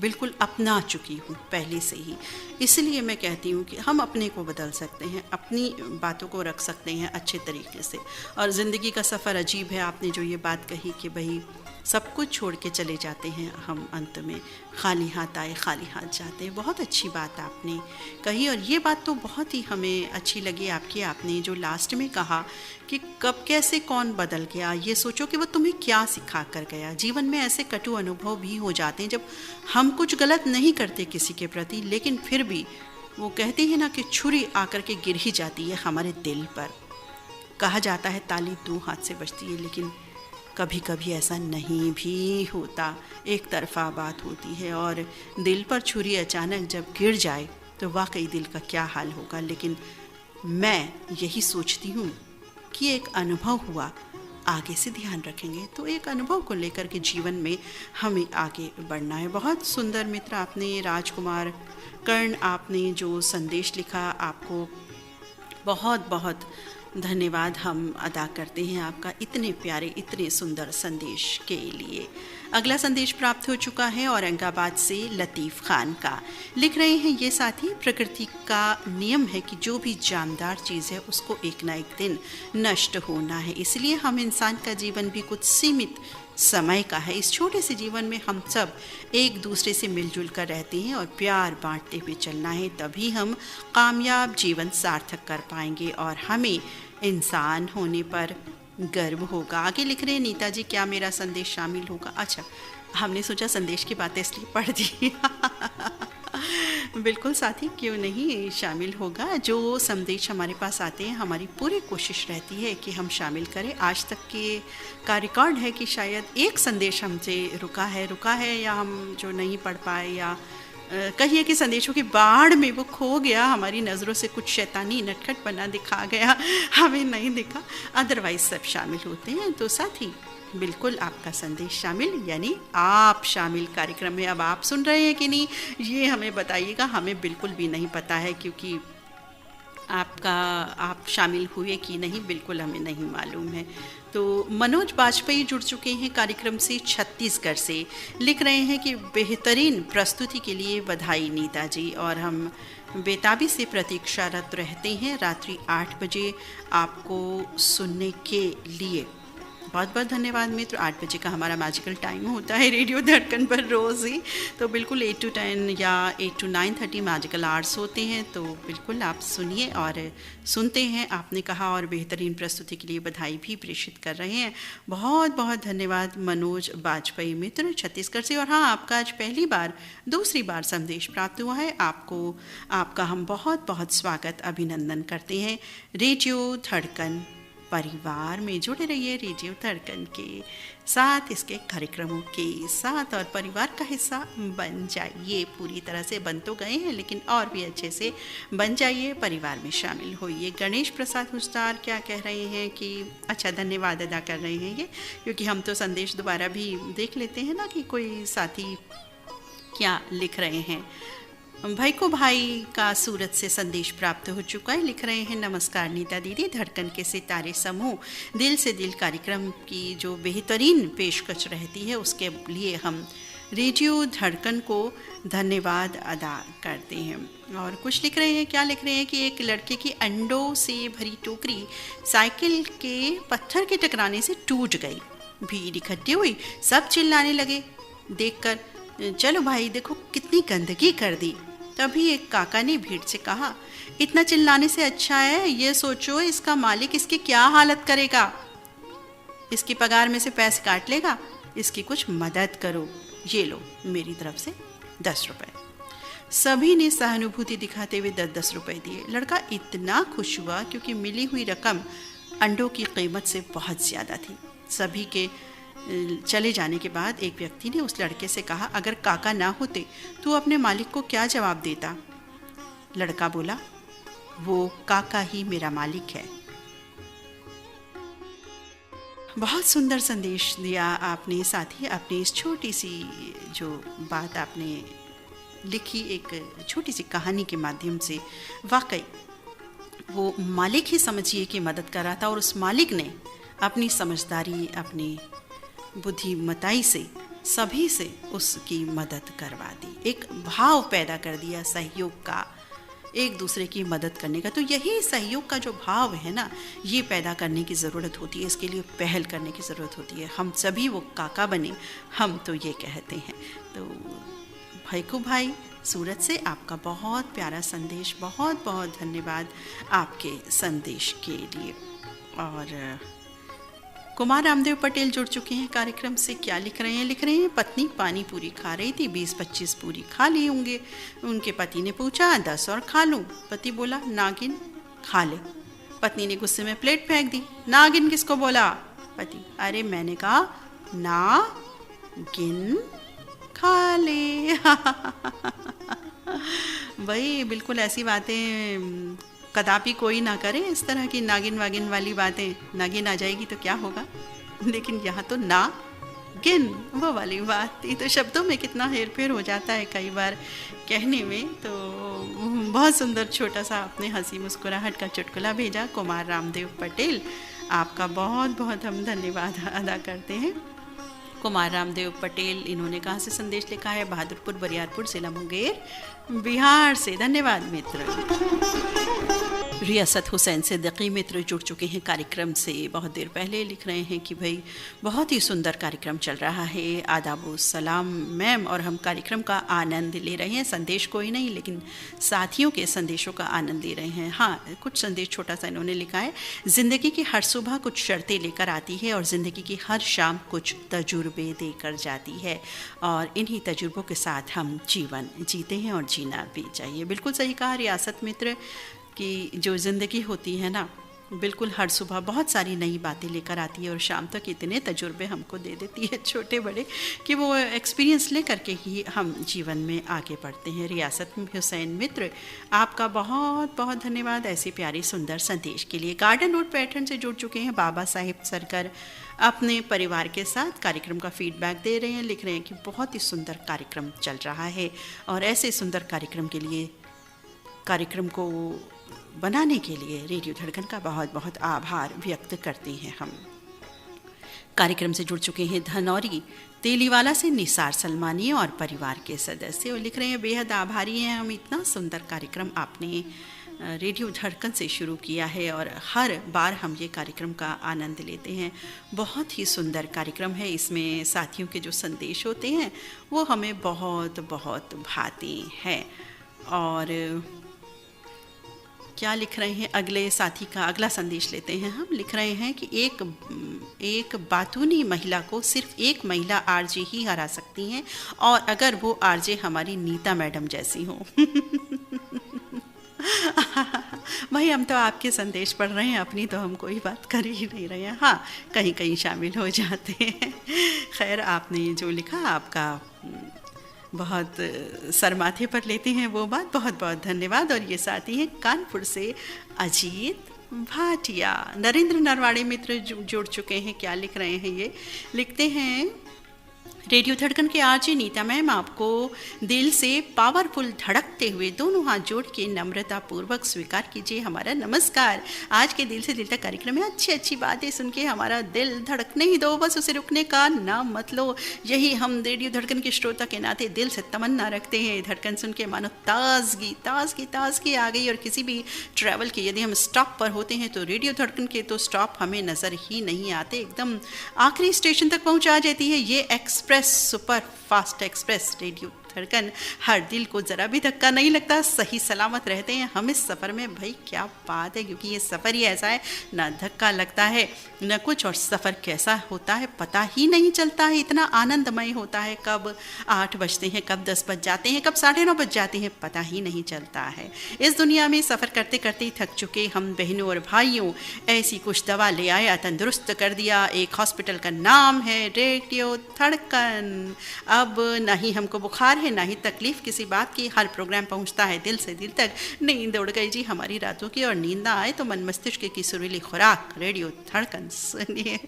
बिल्कुल अपना चुकी हूँ पहले से ही। इसलिए मैं कहती हूँ कि हम अपने को बदल सकते हैं, अपनी बातों को रख सकते हैं अच्छे तरीके से। और ज़िंदगी का सफ़र अजीब है। आपने जो ये बात कही कि भाई सब कुछ छोड़ के चले जाते हैं हम, अंत में खाली हाथ आए खाली हाथ जाते हैं, बहुत अच्छी बात आपने कही। और ये बात तो बहुत ही हमें अच्छी लगी आपकी, आपने जो लास्ट में कहा कि कब कैसे कौन बदल गया, ये सोचो कि वो तुम्हें क्या सिखा कर गया। जीवन में ऐसे कटु अनुभव भी हो जाते हैं जब हम कुछ गलत नहीं करते किसी के प्रति, लेकिन फिर भी वो कहते हैं ना कि छुरी आकर के गिर ही जाती है हमारे दिल पर। कहा जाता है ताली दो हाथ से बजती है, लेकिन कभी कभी ऐसा नहीं भी होता, एक तरफा बात होती है। और दिल पर छुरी अचानक जब गिर जाए तो वाकई दिल का क्या हाल होगा। लेकिन मैं यही सोचती हूँ कि एक अनुभव हुआ, आगे से ध्यान रखेंगे। तो एक अनुभव को लेकर के जीवन में हमें आगे बढ़ना है। बहुत सुंदर मित्र आपने, राजकुमार कर्ण, आपने जो संदेश लिखा, आपको बहुत बहुत धन्यवाद हम अदा करते हैं आपका इतने प्यारे, इतने सुंदर संदेश के लिए। अगला संदेश प्राप्त हो चुका है औरंगाबाद से लतीफ़ खान का। लिख रहे हैं ये साथी, प्रकृति का नियम है कि जो भी जानदार चीज़ है उसको एक ना एक दिन नष्ट होना है, इसलिए हम इंसान का जीवन भी कुछ सीमित समय का है। इस छोटे से जीवन में हम सब एक दूसरे से मिलजुल कर रहते हैं और प्यार बांटते हुए चलना है, तभी हम कामयाब जीवन सार्थक कर पाएंगे और हमें इंसान होने पर गर्व होगा। आगे लिख रहे हैं नीता जी, क्या मेरा संदेश शामिल होगा? अच्छा, हमने सोचा संदेश की बातें इसलिए पढ़ दी। बिल्कुल साथी, क्यों नहीं शामिल होगा। जो संदेश हमारे पास आते हैं हमारी पूरी कोशिश रहती है कि हम शामिल करें। आज तक के का रिकॉर्ड है कि शायद एक संदेश हमसे रुका है या हम जो नहीं पढ़ पाए, या कहिए कि संदेशों की बाढ़ में वो खो गया, हमारी नज़रों से कुछ शैतानी नटखट बना दिखा गया, हमें नहीं दिखा। अदरवाइज सब शामिल होते हैं। तो साथी, बिल्कुल आपका संदेश शामिल, यानी आप शामिल कार्यक्रम में। अब आप सुन रहे हैं कि नहीं ये हमें बताइएगा, हमें बिल्कुल भी नहीं पता है, क्योंकि आप शामिल हुए कि नहीं बिल्कुल हमें नहीं मालूम है। तो मनोज बाजपेयी जुड़ चुके हैं कार्यक्रम से छत्तीसगढ़ से। लिख रहे हैं कि बेहतरीन प्रस्तुति के लिए बधाई नीता जी, और हम बेताबी से प्रतीक्षारत रहते हैं रात्रि 8 बजे आपको सुनने के लिए। बहुत बहुत धन्यवाद मित्र। 8 बजे का हमारा मैजिकल टाइम होता है रेडियो धड़कन पर रोज़ ही, तो बिल्कुल 8 to 10 या 8 to 9:30 मैजिकल आवर्स होते हैं। तो बिल्कुल आप सुनिए और सुनते हैं, आपने कहा, और बेहतरीन प्रस्तुति के लिए बधाई भी प्रेषित कर रहे हैं। बहुत बहुत धन्यवाद मनोज बाजपेयी मित्र छत्तीसगढ़ से। और हाँ, आपका आज दूसरी बार संदेश प्राप्त हुआ है। आपका हम बहुत बहुत स्वागत, अभिनंदन करते हैं। रेडियो धड़कन परिवार में जुड़े रहिए, रेडियो धड़कन के साथ, इसके कार्यक्रमों के साथ, और परिवार का हिस्सा बन जाइए। पूरी तरह से बन तो गए हैं, लेकिन और भी अच्छे से बन जाइए, परिवार में शामिल होइए। गणेश प्रसाद हुस्तार क्या कह रहे हैं कि अच्छा, धन्यवाद अदा कर रहे हैं ये, क्योंकि हम तो संदेश दोबारा भी देख लेते हैं ना कि कोई साथी क्या लिख रहे हैं। भाई को भाई का सूरत से संदेश प्राप्त हो चुका है। लिख रहे हैं, नमस्कार नीता दीदी, धड़कन के सितारे समूह दिल से दिल कार्यक्रम की जो बेहतरीन पेशकश रहती है उसके लिए हम रेडियो धड़कन को धन्यवाद अदा करते हैं। और कुछ लिख रहे हैं, क्या लिख रहे हैं कि एक लड़के की अंडों से भरी टोकरी साइकिल के पत्थर के टकराने से टूट गई। भीड़ इकट्ठी हुई, सब चिल्लाने लगे देखकर, चलो भाई देखो कितनी गंदगी कर दी। तभी एक काका ने भीड़ से कहा, इतना चिल्लाने से अच्छा है ये सोचो इसका मालिक इसकी क्या हालत करेगा, इसकी पगार में से पैसे काट लेगा, इसकी कुछ मदद करो, ये लो मेरी तरफ से 10 रुपए। सभी ने सहानुभूति दिखाते हुए 10-10 रुपए दिए। लड़का इतना खुश हुआ क्योंकि मिली हुई रकम अंडों की कीमत से बहुत ज़्यादा थी। सभी के चले जाने के बाद एक व्यक्ति ने उस लड़के से कहा, अगर काका ना होते तो अपने मालिक को क्या जवाब देता? लड़का बोला, वो काका ही मेरा मालिक है। बहुत सुंदर संदेश दिया आपने साथी, अपनी इस छोटी सी जो बात आपने लिखी, एक छोटी सी कहानी के माध्यम से। वाकई वो मालिक ही समझिए कि मदद कर रहा था, और उस मालिक ने अपनी समझदारी, अपनी बुद्धिमताई से सभी से उसकी मदद करवा दी। एक भाव पैदा कर दिया सहयोग का, एक दूसरे की मदद करने का। तो यही सहयोग का जो भाव है ना, ये पैदा करने की ज़रूरत होती है, इसके लिए पहल करने की ज़रूरत होती है। हम सभी वो काका बने, हम तो ये कहते हैं। तो भाई को भाई सूरत से आपका बहुत प्यारा संदेश, बहुत बहुत धन्यवाद आपके संदेश के लिए। और कुमार रामदेव पटेल जुड़ चुके हैं कार्यक्रम से। क्या लिख रहे हैं? लिख रहे हैं, पत्नी पानी पूरी खा रही थी, 20-25 पूरी खा ली होंगे। उनके पति ने पूछा, 10 और खा लूं? पति बोला, नागिन खा ले। पत्नी ने गुस्से में प्लेट फेंक दी। नागिन किसको बोला? पति, अरे मैंने कहा ना गिन खा ले। भाई बिल्कुल ऐसी बातें कदापि कोई ना करे, इस तरह की नागिन वागिन वाली बातें। नागिन आ जाएगी तो क्या होगा? लेकिन यहाँ तो ना गिन, वो वाली बात थी। तो शब्दों में कितना हेर फेर हो जाता है कई बार कहने में। तो बहुत सुंदर छोटा सा आपने हंसी मुस्कुराहट का चुटकुला भेजा कुमार रामदेव पटेल, आपका बहुत बहुत हम धन्यवाद अदा करते हैं। कुमार रामदेव पटेल इन्होंने कहाँ से संदेश लिखा है? बहादुरपुर बरियारपुर जिला मुंगेर बिहार से। धन्यवाद मित्र। रियासत हुसैन सिद्दीकी मित्र जुड़ चुके हैं कार्यक्रम से बहुत देर पहले, लिख रहे हैं कि भाई बहुत ही सुंदर कार्यक्रम चल रहा है, आदाब सलाम मैम, और हम कार्यक्रम का आनंद ले रहे हैं। संदेश कोई नहीं लेकिन साथियों के संदेशों का आनंद ले रहे हैं। हाँ, कुछ संदेश छोटा सा इन्होंने लिखा है। ज़िंदगी की हर सुबह कुछ शर्तें लेकर आती है और ज़िंदगी की हर शाम कुछ तजुर्बे देकर जाती है, और इन्हीं तजुर्बों के साथ हम जीवन जीते हैं और जीना भी चाहिए। बिल्कुल सही कहा रियासत मित्र कि जो ज़िंदगी होती है ना, बिल्कुल हर सुबह बहुत सारी नई बातें लेकर आती है और शाम तक इतने तजुर्बे हमको दे देती है छोटे बड़े कि वो एक्सपीरियंस ले करके ही हम जीवन में आगे बढ़ते हैं। रियासत हुसैन मित्र, आपका बहुत बहुत धन्यवाद ऐसी प्यारी सुंदर संदेश के लिए। गार्डन रोड पैटर्न से जुड़ चुके हैं बाबा साहिब सरकर, अपने परिवार के साथ कार्यक्रम का फीडबैक दे रहे हैं, लिख रहे हैं कि बहुत ही सुंदर कार्यक्रम चल रहा है और ऐसे सुंदर कार्यक्रम के लिए, कार्यक्रम को बनाने के लिए रेडियो धड़कन का बहुत बहुत आभार व्यक्त करते हैं हम। कार्यक्रम से जुड़ चुके हैं धनौरी तेलीवाला से निसार सलमानी और परिवार के सदस्य, और लिख रहे हैं बेहद आभारी हैं हम, इतना सुंदर कार्यक्रम आपने रेडियो धड़कन से शुरू किया है और हर बार हम ये कार्यक्रम का आनंद लेते हैं। बहुत ही सुंदर कार्यक्रम है, इसमें साथियों के जो संदेश होते हैं वो हमें बहुत बहुत भाते हैं। और क्या लिख रहे हैं अगले साथी का अगला संदेश लेते हैं हम। लिख रहे हैं कि एक बातूनी महिला को सिर्फ एक महिला आरजे ही हरा सकती हैं, और अगर वो आरजे हमारी नीता मैडम जैसी हो। भाई हम तो आपके संदेश पढ़ रहे हैं, अपनी तो हम कोई बात कर ही नहीं रहे हैं। हाँ, कहीं कहीं शामिल हो जाते हैं। खैर, आपने जो लिखा आपका बहुत सर माथे पर लेते हैं वो बात, बहुत बहुत धन्यवाद। और ये साथी हैं कानपुर से अजीत भाटिया। नरेंद्र नरवाड़े मित्र जुड़ चुके हैं। क्या लिख रहे हैं ये? लिखते हैं रेडियो धड़कन के आरजे नीता मैम, आपको दिल से पावरफुल धड़कते हुए दोनों हाथ जोड़ के नम्रता पूर्वक स्वीकार कीजिए हमारा नमस्कार। आज के दिल से दिल तक कार्यक्रम में अच्छी अच्छी बातें सुन के हमारा दिल धड़कने ही दो, बस उसे रुकने का नाम मत लो। यही हम रेडियो धड़कन के श्रोता के नाते दिल से तमन्ना रखते हैं। धड़कन सुन के मानो ताजगी ताजगी ताजगी आ गई। और किसी भी ट्रैवल के यदि हम स्टॉप पर होते हैं तो रेडियो धड़कन के तो स्टॉप हमें नज़र ही नहीं आते, एकदम आखिरी स्टेशन तक पहुंचा जाती है ये express, super fast express radio धड़कन। हर दिल को ज़रा भी धक्का नहीं लगता, सही सलामत रहते हैं हम इस सफ़र में। भाई क्या बात है, क्योंकि ये सफ़र ही ऐसा है, ना धक्का लगता है न कुछ, और सफ़र कैसा होता है पता ही नहीं चलता है, इतना आनंदमय होता है। कब 8 बजते हैं, कब 10 बज जाते हैं, कब 9:30 बज जाते हैं, पता ही नहीं चलता है। इस दुनिया में सफ़र करते करते थक चुके हम बहनों और भाइयों, ऐसी कुछ दवा ले आया, तंदुरुस्त कर दिया। एक हॉस्पिटल का नाम है रेडियो धड़कन। अब ना ही हमको बुखार है ना ही तकलीफ किसी बात की, हर प्रोग्राम पहुंचता है दिल से दिल तक। नींद उड़ गई जी हमारी रातों की, और नींद ना आए तो मन मस्तिष्क की सुरीली खुराक रेडियो धड़कन सुनिए।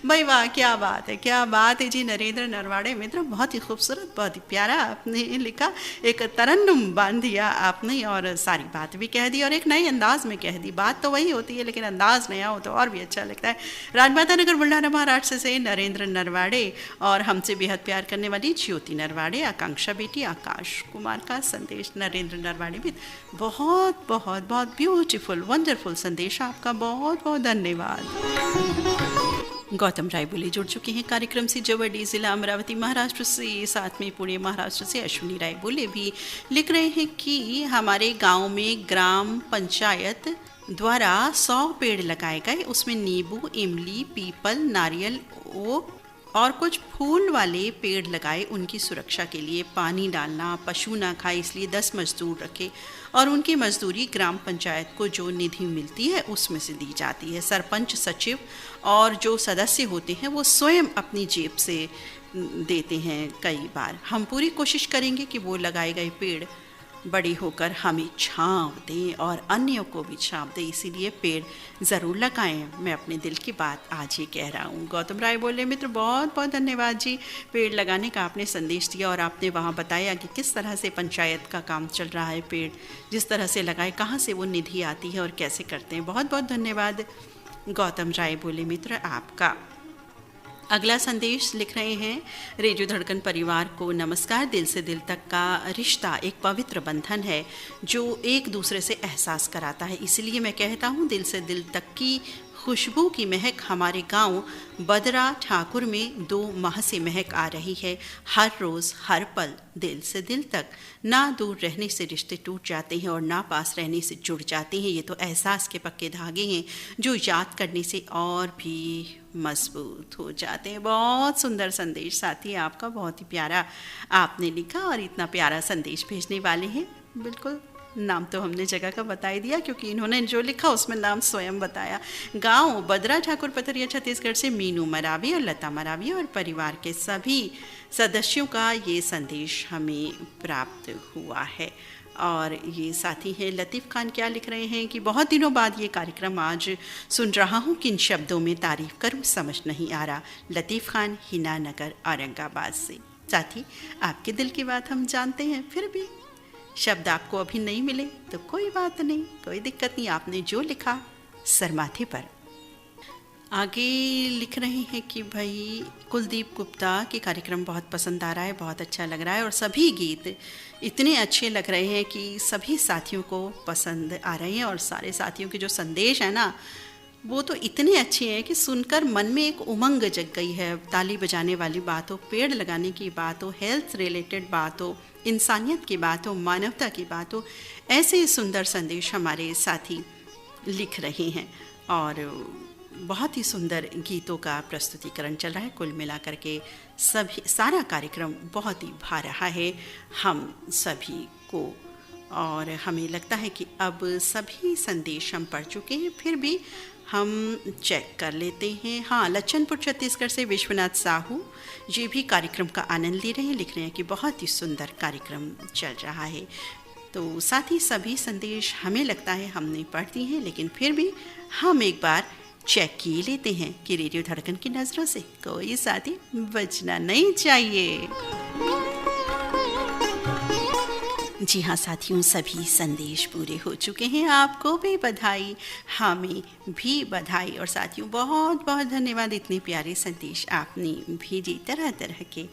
भाई वाह, क्या बात है, क्या बात है जी। नरेंद्र नरवाड़े मित्र, बहुत ही खूबसूरत, बहुत ही प्यारा आपने लिखा। एक तरन्नुम बांध दिया आपने और सारी बात भी कह दी और एक नए अंदाज में कह दी। बात तो वही होती है लेकिन अंदाज नया हो तो और भी अच्छा लगता है। राजमाता नगर बुल्ढाना महाराष्ट्र से नरेंद्र नरवाड़े और हमसे बेहद प्यार करने वाली ज्योति नरवाड़े, आकांक्षा बेटी आकाश कुमार का संदेश। नरेंद्र नरवाड़े भी बहुत बहुत बहुत ब्यूटीफुल वंडरफुल संदेश, आपका बहुत बहुत धन्यवाद। गौतम राय बोले जुड़ चुके हैं कार्यक्रम से, जवडी जिला अमरावती महाराष्ट्र से। साथ में पुणे महाराष्ट्र से अश्विनी राय बोले भी लिख रहे हैं कि हमारे गांव में ग्राम पंचायत द्वारा 100 पेड़ लगाए गए, उसमें नींबू, इमली, पीपल, नारियल, ओक और कुछ फूल वाले पेड़ लगाए। उनकी सुरक्षा के लिए पानी डालना, पशु ना खाए इसलिए 10 मजदूर रखे और उनकी मजदूरी ग्राम पंचायत को जो निधि मिलती है उसमें से दी जाती है। सरपंच, सचिव और जो सदस्य होते हैं वो स्वयं अपनी जेब से देते हैं कई बार। हम पूरी कोशिश करेंगे कि वो लगाए गए पेड़ बड़ी होकर हमें छांव दें और अन्यों को भी छांव दें, इसीलिए पेड़ ज़रूर लगाएं। मैं अपने दिल की बात आज ही कह रहा हूँ। गौतम राय बोले, मित्र बहुत बहुत धन्यवाद जी, पेड़ लगाने का आपने संदेश दिया और आपने वहाँ बताया कि किस तरह से पंचायत का काम चल रहा है, पेड़ जिस तरह से लगाए, कहाँ से वो निधि आती है और कैसे करते हैं। बहुत बहुत धन्यवाद गौतम राय बोले मित्र आपका। अगला संदेश लिख रहे हैं, रेडियो धड़कन परिवार को नमस्कार। दिल से दिल तक का रिश्ता एक पवित्र बंधन है जो एक दूसरे से एहसास कराता है, इसलिए मैं कहता हूँ दिल से दिल तक की खुशबू की महक हमारे गांव बदरा ठाकुर में 2 माह से महक आ रही है। हर रोज़ हर पल दिल से दिल तक, ना दूर रहने से रिश्ते टूट जाते हैं और ना पास रहने से जुड़ जाते हैं। ये तो एहसास के पक्के धागे हैं जो याद करने से और भी मजबूत हो जाते हैं। बहुत सुंदर संदेश साथी आपका, बहुत ही प्यारा आपने लिखा और इतना प्यारा संदेश भेजने वाले हैं। बिल्कुल नाम तो हमने जगह का बता ही दिया क्योंकि इन्होंने जो लिखा उसमें नाम स्वयं बताया। गांव बदरा ठाकुर पथरिया छत्तीसगढ़ से मीनू मरावी और लता मरावी और परिवार के सभी सदस्यों का ये संदेश हमें प्राप्त हुआ है। और ये साथी हैं लतीफ़ खान, क्या लिख रहे हैं कि बहुत दिनों बाद ये कार्यक्रम आज सुन रहा हूँ, किन शब्दों में तारीफ़ करूँ समझ नहीं आ रहा। लतीफ़ खान हिना नगर औरंगाबाद से। साथी आपके दिल की बात हम जानते हैं, फिर भी शब्द आपको अभी नहीं मिले तो कोई बात नहीं, कोई दिक्कत नहीं, आपने जो लिखा सर माथे पर। आगे लिख रहे हैं कि भाई कुलदीप गुप्ता के कार्यक्रम बहुत पसंद आ रहा है, बहुत अच्छा लग रहा है और सभी गीत इतने अच्छे लग रहे हैं कि सभी साथियों को पसंद आ रहे हैं और सारे साथियों के जो संदेश है ना वो तो इतने अच्छे हैं कि सुनकर मन में एक उमंग जग गई है। ताली बजाने वाली बात हो, पेड़ लगाने की बात हो, हेल्थ रिलेटेड बात हो, इंसानियत की बात हो, मानवता की बात हो, ऐसे सुंदर संदेश हमारे साथी लिख रहे हैं और बहुत ही सुंदर गीतों का प्रस्तुतिकरण चल रहा है। कुल मिलाकर के सारा कार्यक्रम बहुत ही भा रहा है हम सभी को और हमें लगता है कि अब सभी संदेश हम पढ़ चुके हैं, फिर भी हम चेक कर लेते हैं। हाँ, लच्छनपुर छत्तीसगढ़ से विश्वनाथ साहू ये भी कार्यक्रम का आनंद ले रहे हैं, लिख रहे हैं कि बहुत ही सुंदर कार्यक्रम चल रहा है। तो साथ ही सभी संदेश हमें लगता है हमने पढ़ दिए हैं, लेकिन फिर भी हम एक बार चेक किए लेते हैं कि रेडियो धड़कन की नज़रों से कोई साथी बचना नहीं चाहिए। जी हाँ साथियों, सभी संदेश पूरे हो चुके हैं। आपको भी बधाई, हमें भी बधाई और साथियों बहुत बहुत धन्यवाद। इतने प्यारे संदेश आपने भेजे, तरह तरह के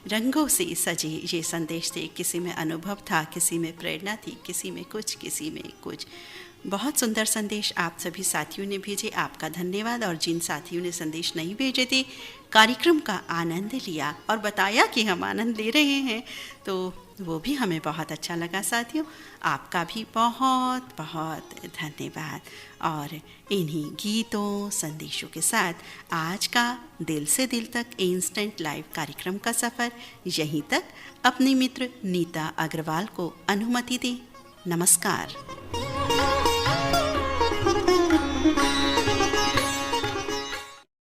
रंगों से सजे ये संदेश थे। किसी में अनुभव था, किसी में प्रेरणा थी, किसी में कुछ। बहुत सुंदर संदेश आप सभी साथियों ने भेजे, आपका धन्यवाद। और जिन साथियों ने संदेश नहीं भेजे थे, कार्यक्रम का आनंद लिया और बताया कि हम आनंद ले रहे हैं, तो वो भी हमें बहुत अच्छा लगा। साथियों आपका भी बहुत बहुत धन्यवाद। और इन्हीं गीतों संदेशों के साथ आज का दिल से दिल तक इंस्टेंट लाइव कार्यक्रम का सफ़र यहीं तक अपनी मित्र नीता अग्रवाल को अनुमति दें। नमस्कार।